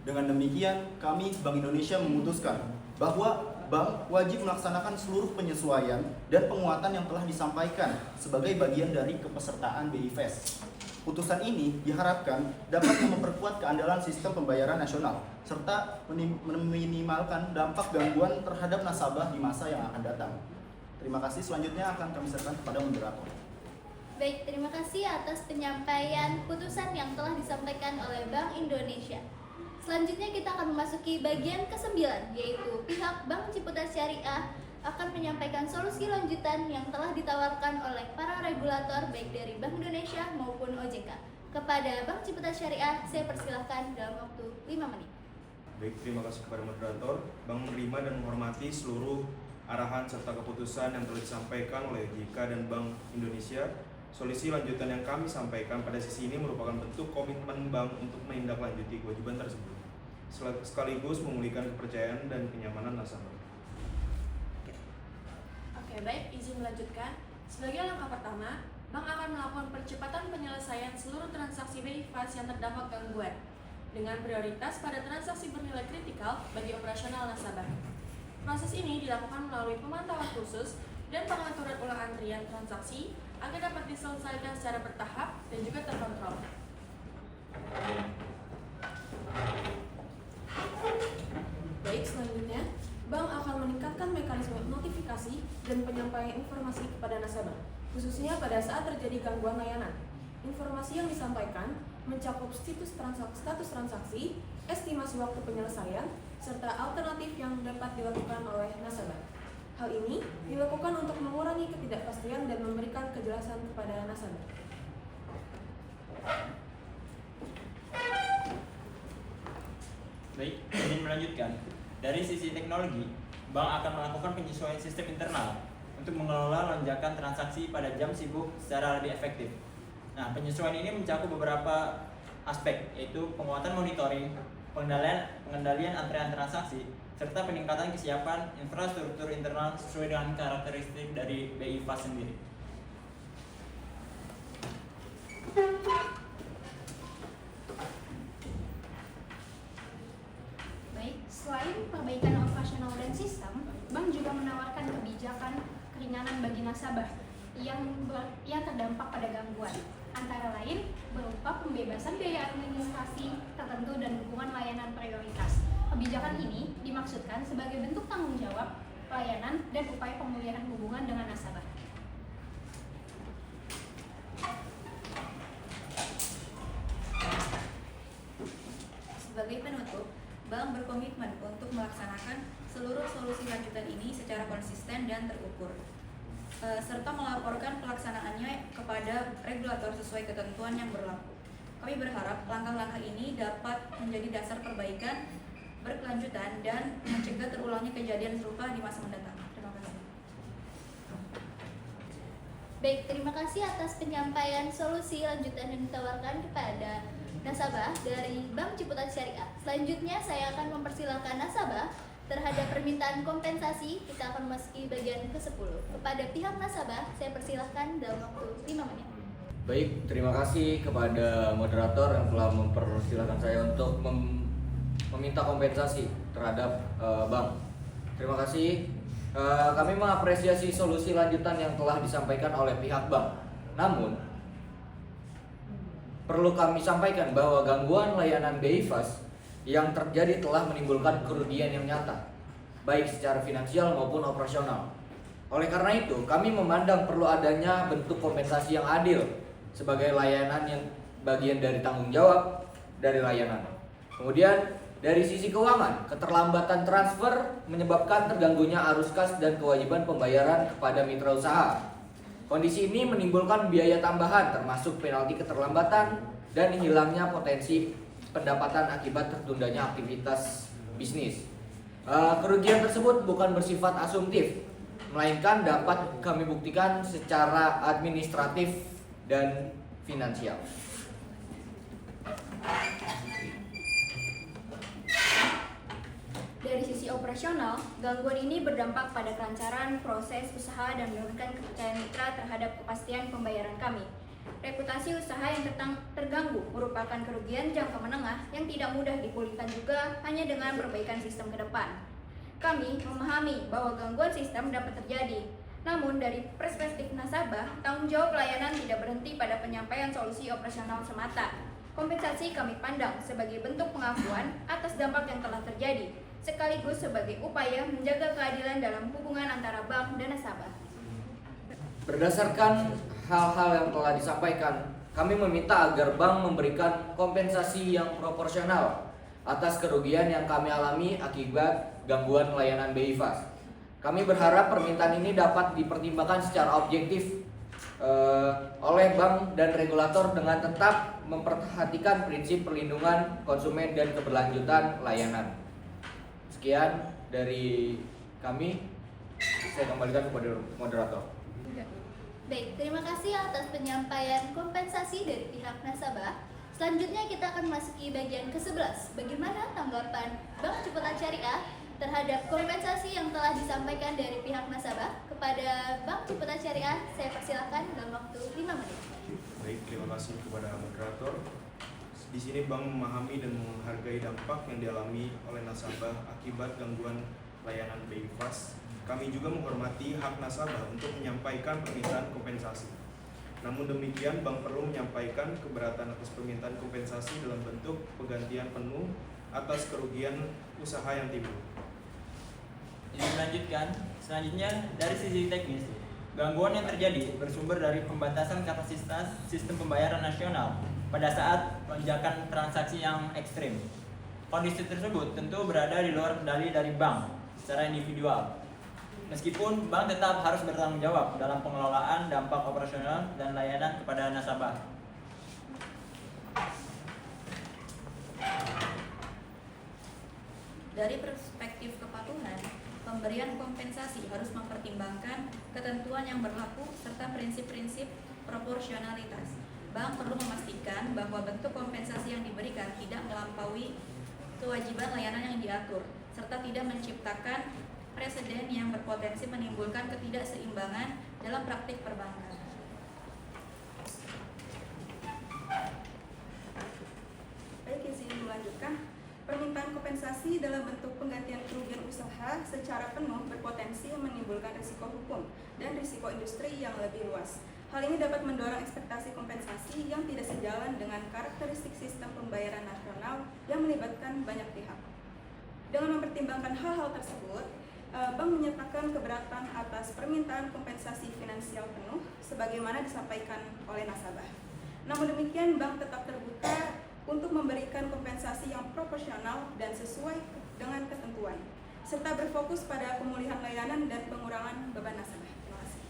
Dengan demikian, kami Bank Indonesia memutuskan bahwa bank wajib melaksanakan seluruh penyesuaian dan penguatan yang telah disampaikan sebagai bagian dari kepesertaan BI Fest. Putusan ini diharapkan dapat memperkuat keandalan sistem pembayaran nasional serta meminimalkan dampak gangguan terhadap nasabah di masa yang akan datang. Terima kasih. Selanjutnya akan kami serahkan kepada moderator. Baik, terima kasih atas penyampaian putusan yang telah disampaikan oleh Bank Indonesia. Selanjutnya kita akan memasuki bagian ke-9, yaitu pihak Bank Ciputat Syariah akan menyampaikan solusi lanjutan yang telah ditawarkan oleh para regulator baik dari Bank Indonesia maupun OJK. Kepada Bank Ciputat Syariah, saya persilahkan dalam waktu 5 menit. Baik, terima kasih kepada moderator. Bank menerima dan menghormati seluruh arahan serta keputusan yang telah disampaikan oleh OJK dan Bank Indonesia. Solusi lanjutan yang kami sampaikan pada sesi ini merupakan bentuk komitmen bank untuk menindaklanjuti kewajiban tersebut, sekaligus memulihkan kepercayaan dan kenyamanan nasabah. Oke, baik, izin melanjutkan. Sebagai langkah pertama, bank akan melakukan percepatan penyelesaian seluruh transaksi BI Fast yang terdampak gangguan, dengan prioritas pada transaksi bernilai kritikal bagi operasional nasabah. Proses ini dilakukan melalui pemantauan khusus dan pengaturan ulang antrian transaksi agar dapat diselesaikan secara bertahap dan juga terkontrol. Baik, selanjutnya, bank akan meningkatkan mekanisme notifikasi dan penyampaian informasi kepada nasabah, khususnya pada saat terjadi gangguan layanan. Informasi yang disampaikan mencakup status transaksi, estimasi waktu penyelesaian, serta alternatif yang dapat dilakukan oleh nasabah. Hal ini dilakukan untuk mengurangi ketidakpastian dan memberikan kejelasan kepada nasabah. Baik, izin melanjutkan. Dari sisi teknologi, bank akan melakukan penyesuaian sistem internal untuk mengelola lonjakan transaksi pada jam sibuk secara lebih efektif. Nah, penyesuaian ini mencakup beberapa aspek, yaitu penguatan monitoring, pengendalian antrean transaksi, serta peningkatan kesiapan infrastruktur internal sesuai dengan karakteristik dari BI Fast sendiri. Baik, selain perbaikan operasional dan sistem, bank juga menawarkan kebijakan keringanan bagi nasabah yang terdampak pada gangguan, antara lain berupa pembebasan biaya administrasi tertentu dan dukungan layanan prioritas. Kebijakan ini dimaksudkan sebagai bentuk tanggung jawab, pelayanan, dan upaya pemulihan hubungan dengan nasabah. Sebagai penutup, bank berkomitmen untuk melaksanakan seluruh solusi lanjutan ini secara konsisten dan terukur, serta melaporkan pelaksanaannya kepada regulator sesuai ketentuan yang berlaku. Kami berharap langkah-langkah ini dapat menjadi dasar perbaikan berkelanjutan dan mencegah terulangnya kejadian serupa di masa mendatang. Terima kasih. Baik, terima kasih atas penyampaian solusi lanjutan yang ditawarkan kepada nasabah dari Bank Ciputat Syariah. Selanjutnya saya akan mempersilahkan nasabah terhadap permintaan kompensasi. Kita akan memasuki bagian ke-10. Kepada pihak nasabah, saya persilahkan dalam waktu 5 menit. Baik, terima kasih kepada moderator yang telah mempersilahkan saya untuk meminta kompensasi terhadap bank. Terima kasih. Kami mengapresiasi solusi lanjutan yang telah disampaikan oleh pihak bank. Namun, perlu kami sampaikan bahwa gangguan layanan BI Fast yang terjadi telah menimbulkan kerugian yang nyata, baik secara finansial maupun operasional. Oleh karena itu, kami memandang perlu adanya bentuk kompensasi yang adil sebagai layanan yang bagian dari tanggung jawab dari layanan. Kemudian, dari sisi keuangan, keterlambatan transfer menyebabkan terganggunya arus kas dan kewajiban pembayaran kepada mitra usaha. Kondisi ini menimbulkan biaya tambahan termasuk penalti keterlambatan dan hilangnya potensi pendapatan akibat tertundanya aktivitas bisnis. Kerugian tersebut bukan bersifat asumtif, melainkan dapat kami buktikan secara administratif dan finansial. Dari sisi operasional, gangguan ini berdampak pada kelancaran proses usaha dan menurunkan kepercayaan mitra terhadap kepastian pembayaran kami. Reputasi usaha yang terganggu merupakan kerugian jangka menengah yang tidak mudah dipulihkan juga hanya dengan perbaikan sistem ke depan. Kami memahami bahwa gangguan sistem dapat terjadi, namun dari perspektif nasabah, tanggung jawab pelayanan tidak berhenti pada penyampaian solusi operasional semata. Kompensasi kami pandang sebagai bentuk pengakuan atas dampak yang telah terjadi, sekaligus sebagai upaya menjaga keadilan dalam hubungan antara bank dan nasabah. Berdasarkan hal-hal yang telah disampaikan, kami meminta agar bank memberikan kompensasi yang proporsional atas kerugian yang kami alami akibat gangguan layanan BI Fast. Kami berharap permintaan ini dapat dipertimbangkan secara objektif oleh bank dan regulator dengan tetap memperhatikan prinsip perlindungan konsumen dan keberlanjutan layanan. Sekian dari kami, saya kembalikan kepada moderator. Baik, terima kasih atas penyampaian kompensasi dari pihak nasabah. Selanjutnya kita akan memasuki bagian ke-11. Bagaimana tanggapan Bank Ciputat Syariah terhadap kompensasi yang telah disampaikan dari pihak nasabah? Kepada Bank Ciputat Syariah, saya persilakan dalam waktu 5 menit. Baik, terima kasih kepada moderator. Di sini bank memahami dan menghargai dampak yang dialami oleh nasabah akibat gangguan layanan BI Fast. Kami juga menghormati hak nasabah untuk menyampaikan permintaan kompensasi. Namun demikian, bank perlu menyampaikan keberatan atas permintaan kompensasi dalam bentuk penggantian penuh atas kerugian usaha yang timbul. Jadi melanjutkan, selanjutnya dari sisi teknis, Gangguan yang terjadi bersumber dari pembatasan kapasitas sistem pembayaran nasional pada saat lonjakan transaksi yang ekstrim. Kondisi tersebut tentu berada di luar kendali dari bank secara individual. Meskipun bank tetap harus bertanggung jawab dalam pengelolaan dampak operasional dan layanan kepada nasabah. Dari perspektif kepatuhan, pemberian kompensasi harus mempertimbangkan ketentuan yang berlaku serta prinsip-prinsip proporsionalitas. Bank perlu memastikan bahwa bentuk kompensasi yang diberikan tidak melampaui kewajiban layanan yang diatur, serta tidak menciptakan preseden yang berpotensi menimbulkan ketidakseimbangan dalam praktik perbankan. Baik, izin melanjutkan. Permintaan kompensasi dalam bentuk penggantian kerugian usaha secara penuh berpotensi menimbulkan risiko hukum dan risiko industri yang lebih luas. Hal ini dapat mendorong ekspektasi kompensasi yang tidak sejalan dengan karakteristik sistem pembayaran nasional yang melibatkan banyak pihak. Dengan mempertimbangkan hal-hal tersebut, bank menyatakan keberatan atas permintaan kompensasi finansial penuh sebagaimana disampaikan oleh nasabah. Namun demikian, bank tetap terbuka untuk memberikan kompensasi yang proporsional dan sesuai dengan ketentuan, serta berfokus pada pemulihan layanan dan pengurangan beban nasabah. Terima kasih.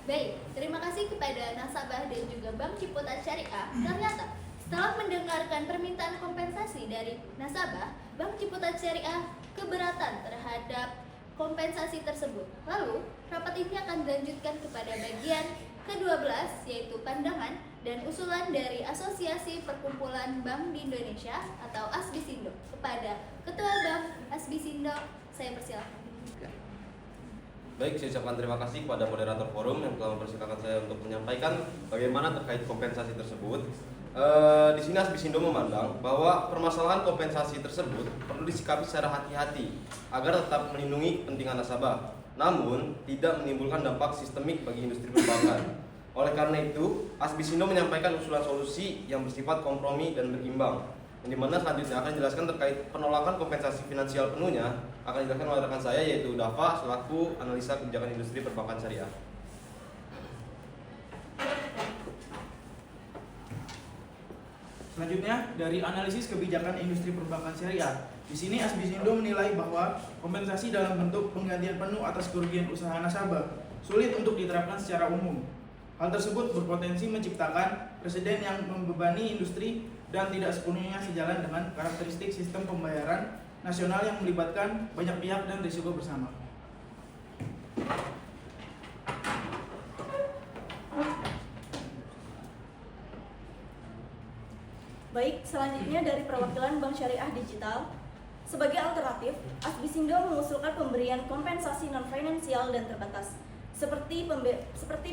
Baik, terima kasih kepada nasabah dan juga Bank Ciputat Syariah. Ternyata setelah mendengarkan permintaan kompensasi dari nasabah, Bank Ciputat Syariah keberatan terhadap kompensasi tersebut. Lalu, rapat ini akan dilanjutkan kepada bagian ke-12, yaitu pandangan dan usulan dari Asosiasi Perkumpulan Bank di Indonesia atau ASBISINDO. Kepada Ketua Bank ASBISINDO, saya persilakan. Baik, saya ucapkan terima kasih kepada moderator forum yang telah mempersilahkan saya untuk menyampaikan bagaimana terkait kompensasi tersebut. Di sini ASBISINDO memandang bahwa permasalahan kompensasi tersebut perlu disikapi secara hati-hati agar tetap melindungi kepentingan nasabah, namun tidak menimbulkan dampak sistemik bagi industri perbankan. Oleh karena itu, ASBISINDO menyampaikan usulan solusi yang bersifat kompromi dan berimbang, yang dimana selanjutnya akan dijelaskan terkait penolakan kompensasi finansial penuhnya akan dijelaskan oleh rekan saya, yaitu Dava selaku analisa kebijakan industri perbankan syariah. Selanjutnya, dari analisis kebijakan industri perbankan syariah. Di sini ASBISINDO menilai bahwa kompensasi dalam bentuk penggantian penuh atas kerugian usaha nasabah sulit untuk diterapkan secara umum. Hal tersebut berpotensi menciptakan preseden yang membebani industri dan tidak sepenuhnya sejalan dengan karakteristik sistem pembayaran nasional yang melibatkan banyak pihak dan risiko bersama. Baik, selanjutnya dari perwakilan Bank Syariah Digital. Sebagai alternatif, ASBISINDO mengusulkan pemberian kompensasi non-finansial dan terbatas, seperti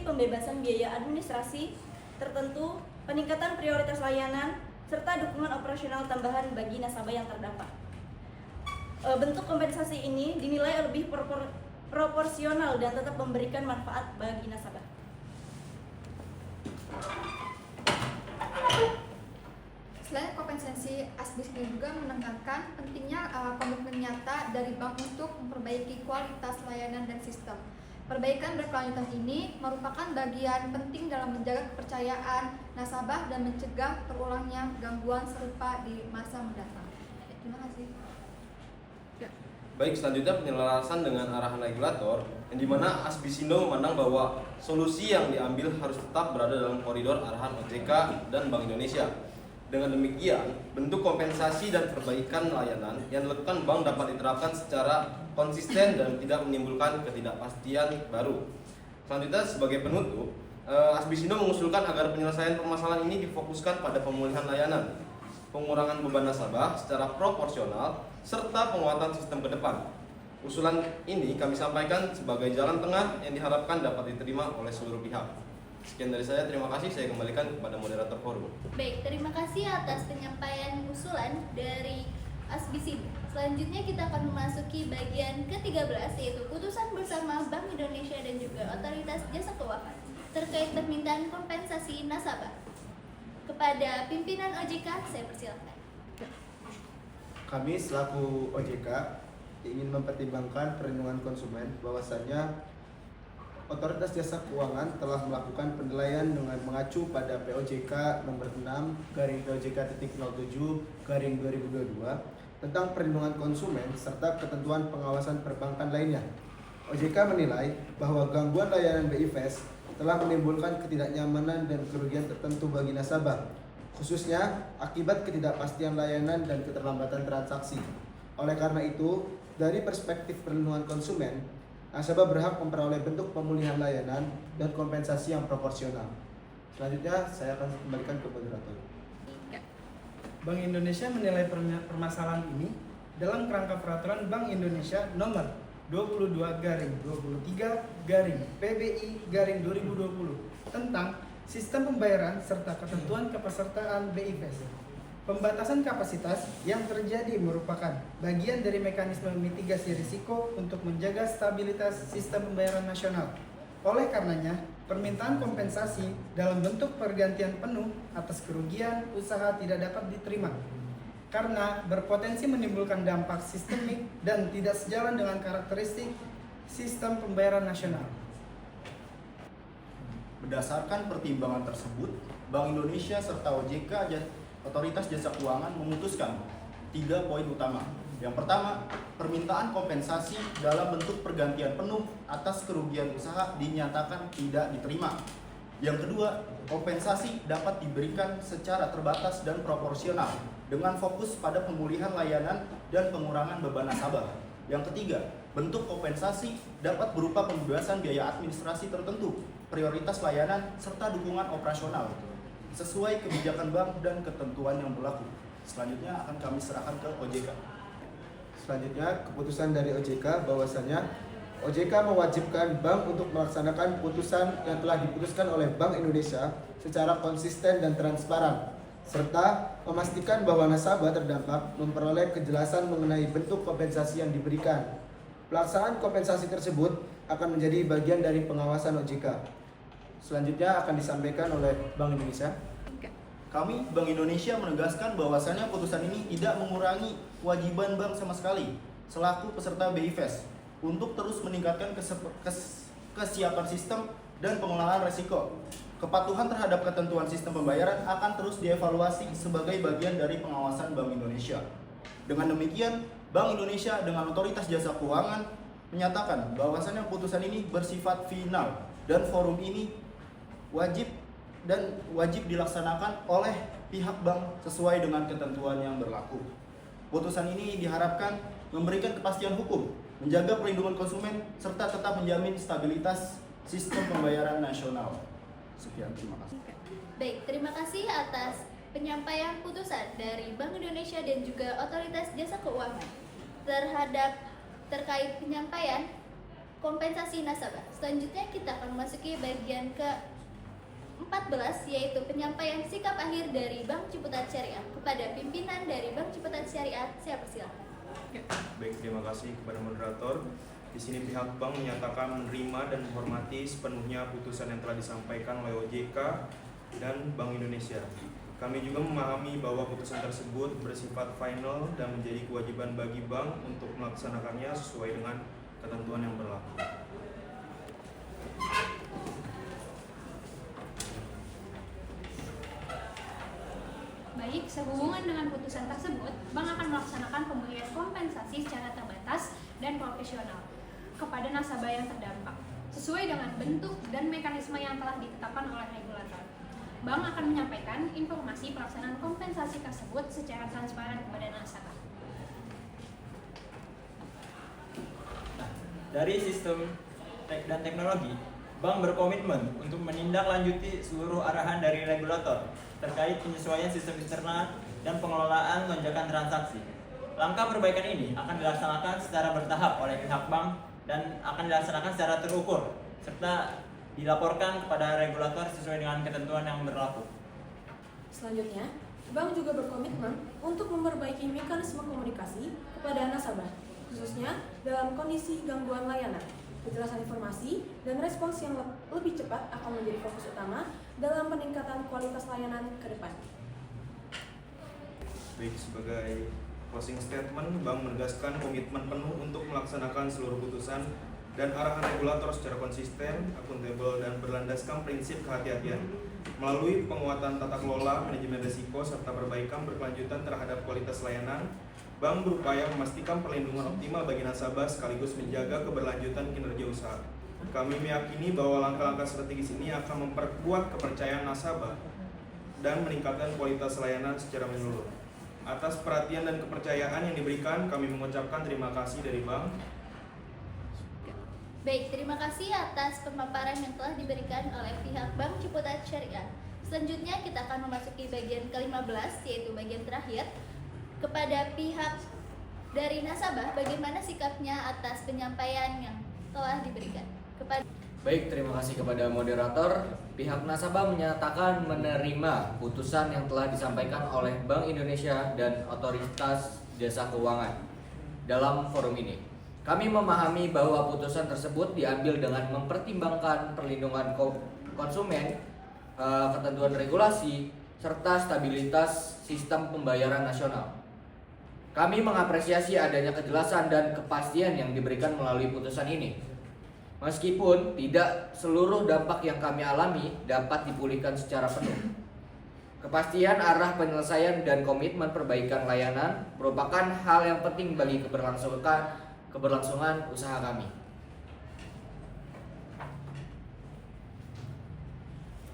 pembebasan biaya administrasi tertentu, peningkatan prioritas layanan, serta dukungan operasional tambahan bagi nasabah yang terdampak. Bentuk kompensasi ini dinilai lebih proporsional dan tetap memberikan manfaat bagi nasabah. Selain kompensasi, ASBISINDO juga menekankan pentingnya komitmen nyata dari bank untuk memperbaiki kualitas layanan dan sistem. Perbaikan berkelanjutan ini merupakan bagian penting dalam menjaga kepercayaan nasabah dan mencegah terulangnya gangguan serupa di masa mendatang. Terima kasih. Baik, selanjutnya penyelarasan dengan arahan regulator, yang dimana ASBISINDO memandang bahwa solusi yang diambil harus tetap berada dalam koridor arahan OJK dan Bank Indonesia. Dengan demikian, bentuk kompensasi dan perbaikan layanan yang dilakukan bank dapat diterapkan secara konsisten dan tidak menimbulkan ketidakpastian baru. Selanjutnya, sebagai penutup, ASBISINDO mengusulkan agar penyelesaian permasalahan ini difokuskan pada pemulihan layanan, pengurangan beban nasabah secara proporsional, serta penguatan sistem ke depan. Usulan ini kami sampaikan sebagai jalan tengah yang diharapkan dapat diterima oleh seluruh pihak. Sekian dari saya, terima kasih. Saya kembalikan kepada moderator forum. Baik, terima kasih atas penyampaian usulan dari ASBISINDO. Selanjutnya kita akan memasuki bagian ke-13, yaitu putusan bersama Bank Indonesia dan juga Otoritas Jasa Keuangan terkait permintaan kompensasi nasabah. Kepada pimpinan OJK, saya persilakan. Kami selaku OJK ingin mempertimbangkan perlindungan konsumen bahwasanya Otoritas Jasa Keuangan telah melakukan penilaian dengan mengacu pada POJK nomor 6/POJK.07/2022 tentang perlindungan konsumen serta ketentuan pengawasan perbankan lainnya. OJK menilai bahwa gangguan layanan BI Fast telah menimbulkan ketidaknyamanan dan kerugian tertentu bagi nasabah, khususnya akibat ketidakpastian layanan dan keterlambatan transaksi. Oleh karena itu, dari perspektif perlindungan konsumen, nasabah berhak memperoleh bentuk pemulihan layanan dan kompensasi yang proporsional. Selanjutnya, saya akan kembalikan ke moderator. Bank Indonesia menilai permasalahan ini dalam kerangka peraturan Bank Indonesia nomor 22/23/PBI/2020 tentang sistem pembayaran serta ketentuan kepesertaan BI Fast. Pembatasan kapasitas yang terjadi merupakan bagian dari mekanisme mitigasi risiko untuk menjaga stabilitas sistem pembayaran nasional. Oleh karenanya, permintaan kompensasi dalam bentuk pergantian penuh atas kerugian usaha tidak dapat diterima karena berpotensi menimbulkan dampak sistemik dan tidak sejalan dengan karakteristik sistem pembayaran nasional. Berdasarkan pertimbangan tersebut, Bank Indonesia serta OJK Otoritas Jasa Keuangan memutuskan 3 poin utama. Yang pertama, permintaan kompensasi dalam bentuk pergantian penuh atas kerugian usaha dinyatakan tidak diterima. Yang kedua, kompensasi dapat diberikan secara terbatas dan proporsional dengan fokus pada pemulihan layanan dan pengurangan beban nasabah. Yang ketiga, bentuk kompensasi dapat berupa pembebasan biaya administrasi tertentu, prioritas layanan, serta dukungan operasional sesuai kebijakan bank dan ketentuan yang berlaku. Selanjutnya akan kami serahkan ke OJK. Selanjutnya, keputusan dari OJK bahwasanya OJK mewajibkan bank untuk melaksanakan putusan yang telah diputuskan oleh Bank Indonesia secara konsisten dan transparan, serta memastikan bahwa nasabah terdampak memperoleh kejelasan mengenai bentuk kompensasi yang diberikan. Pelaksanaan kompensasi tersebut akan menjadi bagian dari pengawasan OJK. Selanjutnya akan disampaikan oleh Bank Indonesia. Kami, Bank Indonesia, menegaskan bahwasannya putusan ini tidak mengurangi kewajiban bank sama sekali selaku peserta BI Fast untuk terus meningkatkan kesiapan sistem dan pengelolaan risiko. Kepatuhan terhadap ketentuan sistem pembayaran akan terus dievaluasi sebagai bagian dari pengawasan Bank Indonesia. Dengan demikian, Bank Indonesia dengan Otoritas Jasa Keuangan menyatakan bahwasannya putusan ini bersifat final dan forum ini wajib dilaksanakan oleh pihak bank sesuai dengan ketentuan yang berlaku. Putusan ini diharapkan memberikan kepastian hukum, menjaga perlindungan konsumen, serta tetap menjamin stabilitas sistem pembayaran nasional. Sekian, terima kasih. Baik, terima kasih atas penyampaian putusan dari Bank Indonesia dan juga Otoritas Jasa Keuangan terkait penyampaian kompensasi nasabah. Selanjutnya kita akan memasuki bagian ke-14, yaitu penyampaian sikap akhir dari Bank Ciputat Syariah. Kepada pimpinan dari Bank Ciputat Syariah, saya persilakan. Baik, terima kasih kepada moderator. Di sini pihak bank menyatakan menerima dan menghormati sepenuhnya putusan yang telah disampaikan oleh OJK dan Bank Indonesia. Kami juga memahami bahwa putusan tersebut bersifat final dan menjadi kewajiban bagi bank untuk melaksanakannya sesuai dengan ketentuan yang berlaku. Baik, sehubungan dengan putusan tersebut, bank akan melaksanakan pemulihan kompensasi secara terbatas dan profesional kepada nasabah yang terdampak, sesuai dengan bentuk dan mekanisme yang telah ditetapkan oleh regulator. Bank akan menyampaikan informasi pelaksanaan kompensasi tersebut secara transparan kepada nasabah. Dari sistem dan teknologi, bank berkomitmen untuk menindaklanjuti seluruh arahan dari regulator terkait penyesuaian sistem internal dan pengelolaan lonjakan transaksi. Langkah perbaikan ini akan dilaksanakan secara bertahap oleh pihak bank dan akan dilaksanakan secara terukur serta dilaporkan kepada regulator sesuai dengan ketentuan yang berlaku. Selanjutnya, bank juga berkomitmen untuk memperbaiki mekanisme komunikasi kepada nasabah, khususnya dalam kondisi gangguan layanan. Kejelasan informasi dan respons yang lebih cepat akan menjadi fokus utama dalam peningkatan kualitas layanan ke depan. Baik, sebagai closing statement, Bank menegaskan komitmen penuh untuk melaksanakan seluruh putusan dan arahan regulator secara konsisten, akuntabel, dan berlandaskan prinsip kehati-hatian. Melalui penguatan tata kelola, manajemen risiko, serta perbaikan berkelanjutan terhadap kualitas layanan, Bank berupaya memastikan perlindungan optimal bagi nasabah sekaligus menjaga keberlanjutan kinerja usaha. Kami meyakini bahwa langkah-langkah strategis ini akan memperkuat kepercayaan nasabah dan meningkatkan kualitas layanan secara menyeluruh. Atas perhatian dan kepercayaan yang diberikan, kami mengucapkan terima kasih dari Bank. Baik, terima kasih atas pemaparan yang telah diberikan oleh pihak Bank Ciputat Syariah. Selanjutnya kita akan memasuki bagian ke-15, yaitu bagian terakhir. Kepada pihak dari nasabah, bagaimana sikapnya atas penyampaian yang telah diberikan? Baik, terima kasih kepada moderator. Pihak nasabah menyatakan menerima putusan yang telah disampaikan oleh Bank Indonesia dan Otoritas Jasa Keuangan dalam forum ini. Kami memahami bahwa putusan tersebut diambil dengan mempertimbangkan perlindungan konsumen, ketentuan regulasi, serta stabilitas sistem pembayaran nasional. Kami mengapresiasi adanya kejelasan dan kepastian yang diberikan melalui putusan ini. Meskipun tidak seluruh dampak yang kami alami dapat dipulihkan secara penuh. Kepastian arah penyelesaian dan komitmen perbaikan layanan merupakan hal yang penting bagi keberlangsungan usaha kami.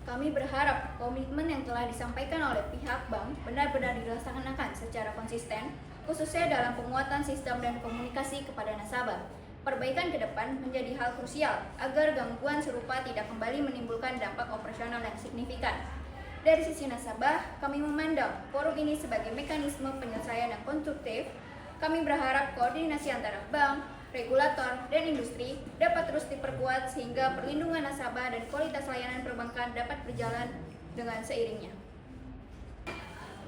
Kami berharap komitmen yang telah disampaikan oleh pihak bank benar-benar dilaksanakan secara konsisten, khususnya dalam penguatan sistem dan komunikasi kepada nasabah. Perbaikan ke depan menjadi hal krusial agar gangguan serupa tidak kembali menimbulkan dampak operasional yang signifikan. Dari sisi nasabah, kami memandang forum ini sebagai mekanisme penyelesaian yang konstruktif. Kami berharap koordinasi antara bank, regulator, dan industri dapat terus diperkuat sehingga perlindungan nasabah dan kualitas layanan perbankan dapat berjalan dengan seiringnya.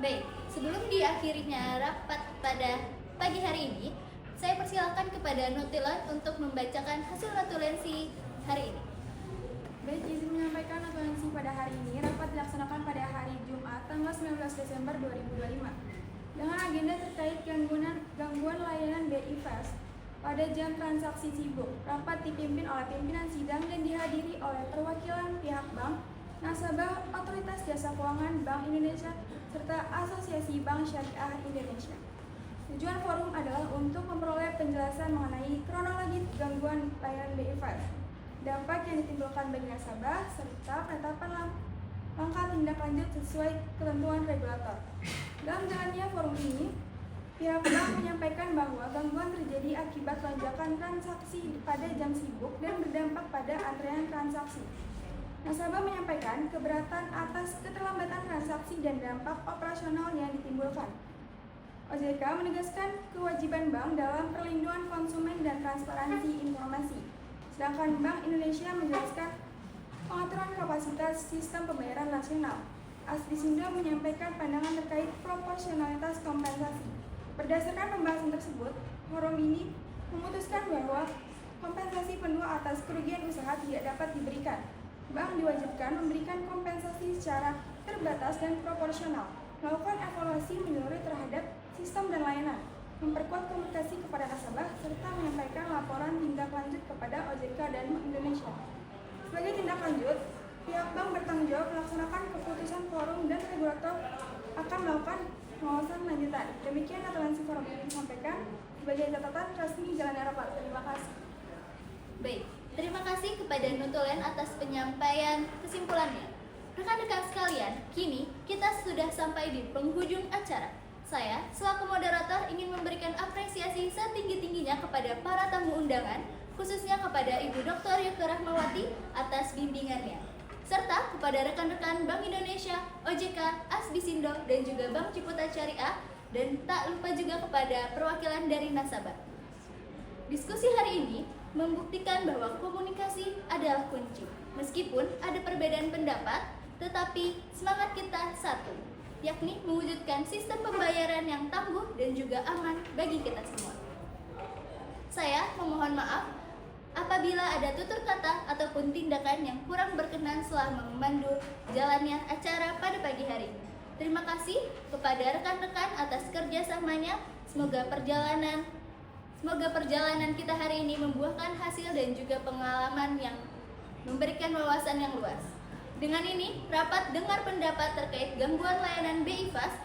Baik, sebelum diakhirinya rapat pada pagi hari ini, saya persilakan kepada Nutilan untuk membacakan hasil notulensi hari ini. Baik, izin menyampaikan notulensi pada hari ini. Rapat dilaksanakan pada hari Jumat, tanggal 19 Desember 2025. Dengan agenda terkait gangguan layanan BI Fast pada jam transaksi sibuk. Rapat dipimpin oleh pimpinan sidang dan dihadiri oleh perwakilan pihak bank, nasabah, Otoritas Jasa Keuangan Bank Indonesia, serta Asosiasi Bank Syariah Indonesia. Tujuan forum adalah untuk memperoleh penjelasan mengenai kronologi gangguan layanan BI Fast, dampak yang ditimbulkan bagi nasabah, serta penetapan langkah tindak lanjut sesuai ketentuan regulator. Dalam jalannya forum ini, pihak bank menyampaikan bahwa gangguan terjadi akibat lonjakan transaksi pada jam sibuk dan berdampak pada antrean transaksi. Nasabah menyampaikan keberatan atas keterlambatan transaksi dan dampak operasional yang ditimbulkan. OJK menegaskan kewajiban bank dalam perlindungan konsumen dan transparansi informasi. Sedangkan Bank Indonesia menjelaskan pengaturan kapasitas sistem pembayaran nasional. Asbisindo menyampaikan pandangan terkait proporsionalitas kompensasi. Berdasarkan pembahasan tersebut, forum ini memutuskan bahwa kompensasi penuh atas kerugian usaha tidak dapat diberikan. Bank diwajibkan memberikan kompensasi secara terbatas dan proporsional, melakukan evaluasi menyeluruh terhadap sistem dan layanan, memperkuat komunikasi kepada nasabah, serta menyampaikan laporan tindak lanjut kepada OJK dan Bank Indonesia. Sebagai tindak lanjut, pihak bank bertanggung jawab melaksanakan keputusan forum dan regulator akan melakukan pengawasan lanjutan. Demikian notulensi forum ini disampaikan sebagai catatan resmi jalannya rapat. Terima kasih. Baik, terima kasih kepada Nutulen atas penyampaian kesimpulannya. Rekan-rekan sekalian, kini kita sudah sampai di penghujung acara. Saya, selaku moderator, ingin memberikan apresiasi setinggi-tingginya kepada para tamu undangan, khususnya kepada Ibu Dr. Yoke Rahmawati atas bimbingannya, serta kepada rekan-rekan Bank Indonesia, OJK, Asbisindo, dan juga Bank Ciputat Syariah, dan tak lupa juga kepada perwakilan dari nasabah. Diskusi hari ini membuktikan bahwa komunikasi adalah kunci. Meskipun ada perbedaan pendapat, tetapi semangat kita satu, yakni mewujudkan sistem pembayaran yang tangguh dan juga aman bagi kita semua. Saya memohon maaf apabila ada tutur kata ataupun tindakan yang kurang berkenan selama memandu jalannya acara pada pagi hari ini. Terima kasih kepada rekan-rekan atas kerjasamanya. Semoga perjalanan kita hari ini membuahkan hasil dan juga pengalaman yang memberikan wawasan yang luas. Dengan ini, rapat dengar pendapat terkait gangguan layanan BI Fast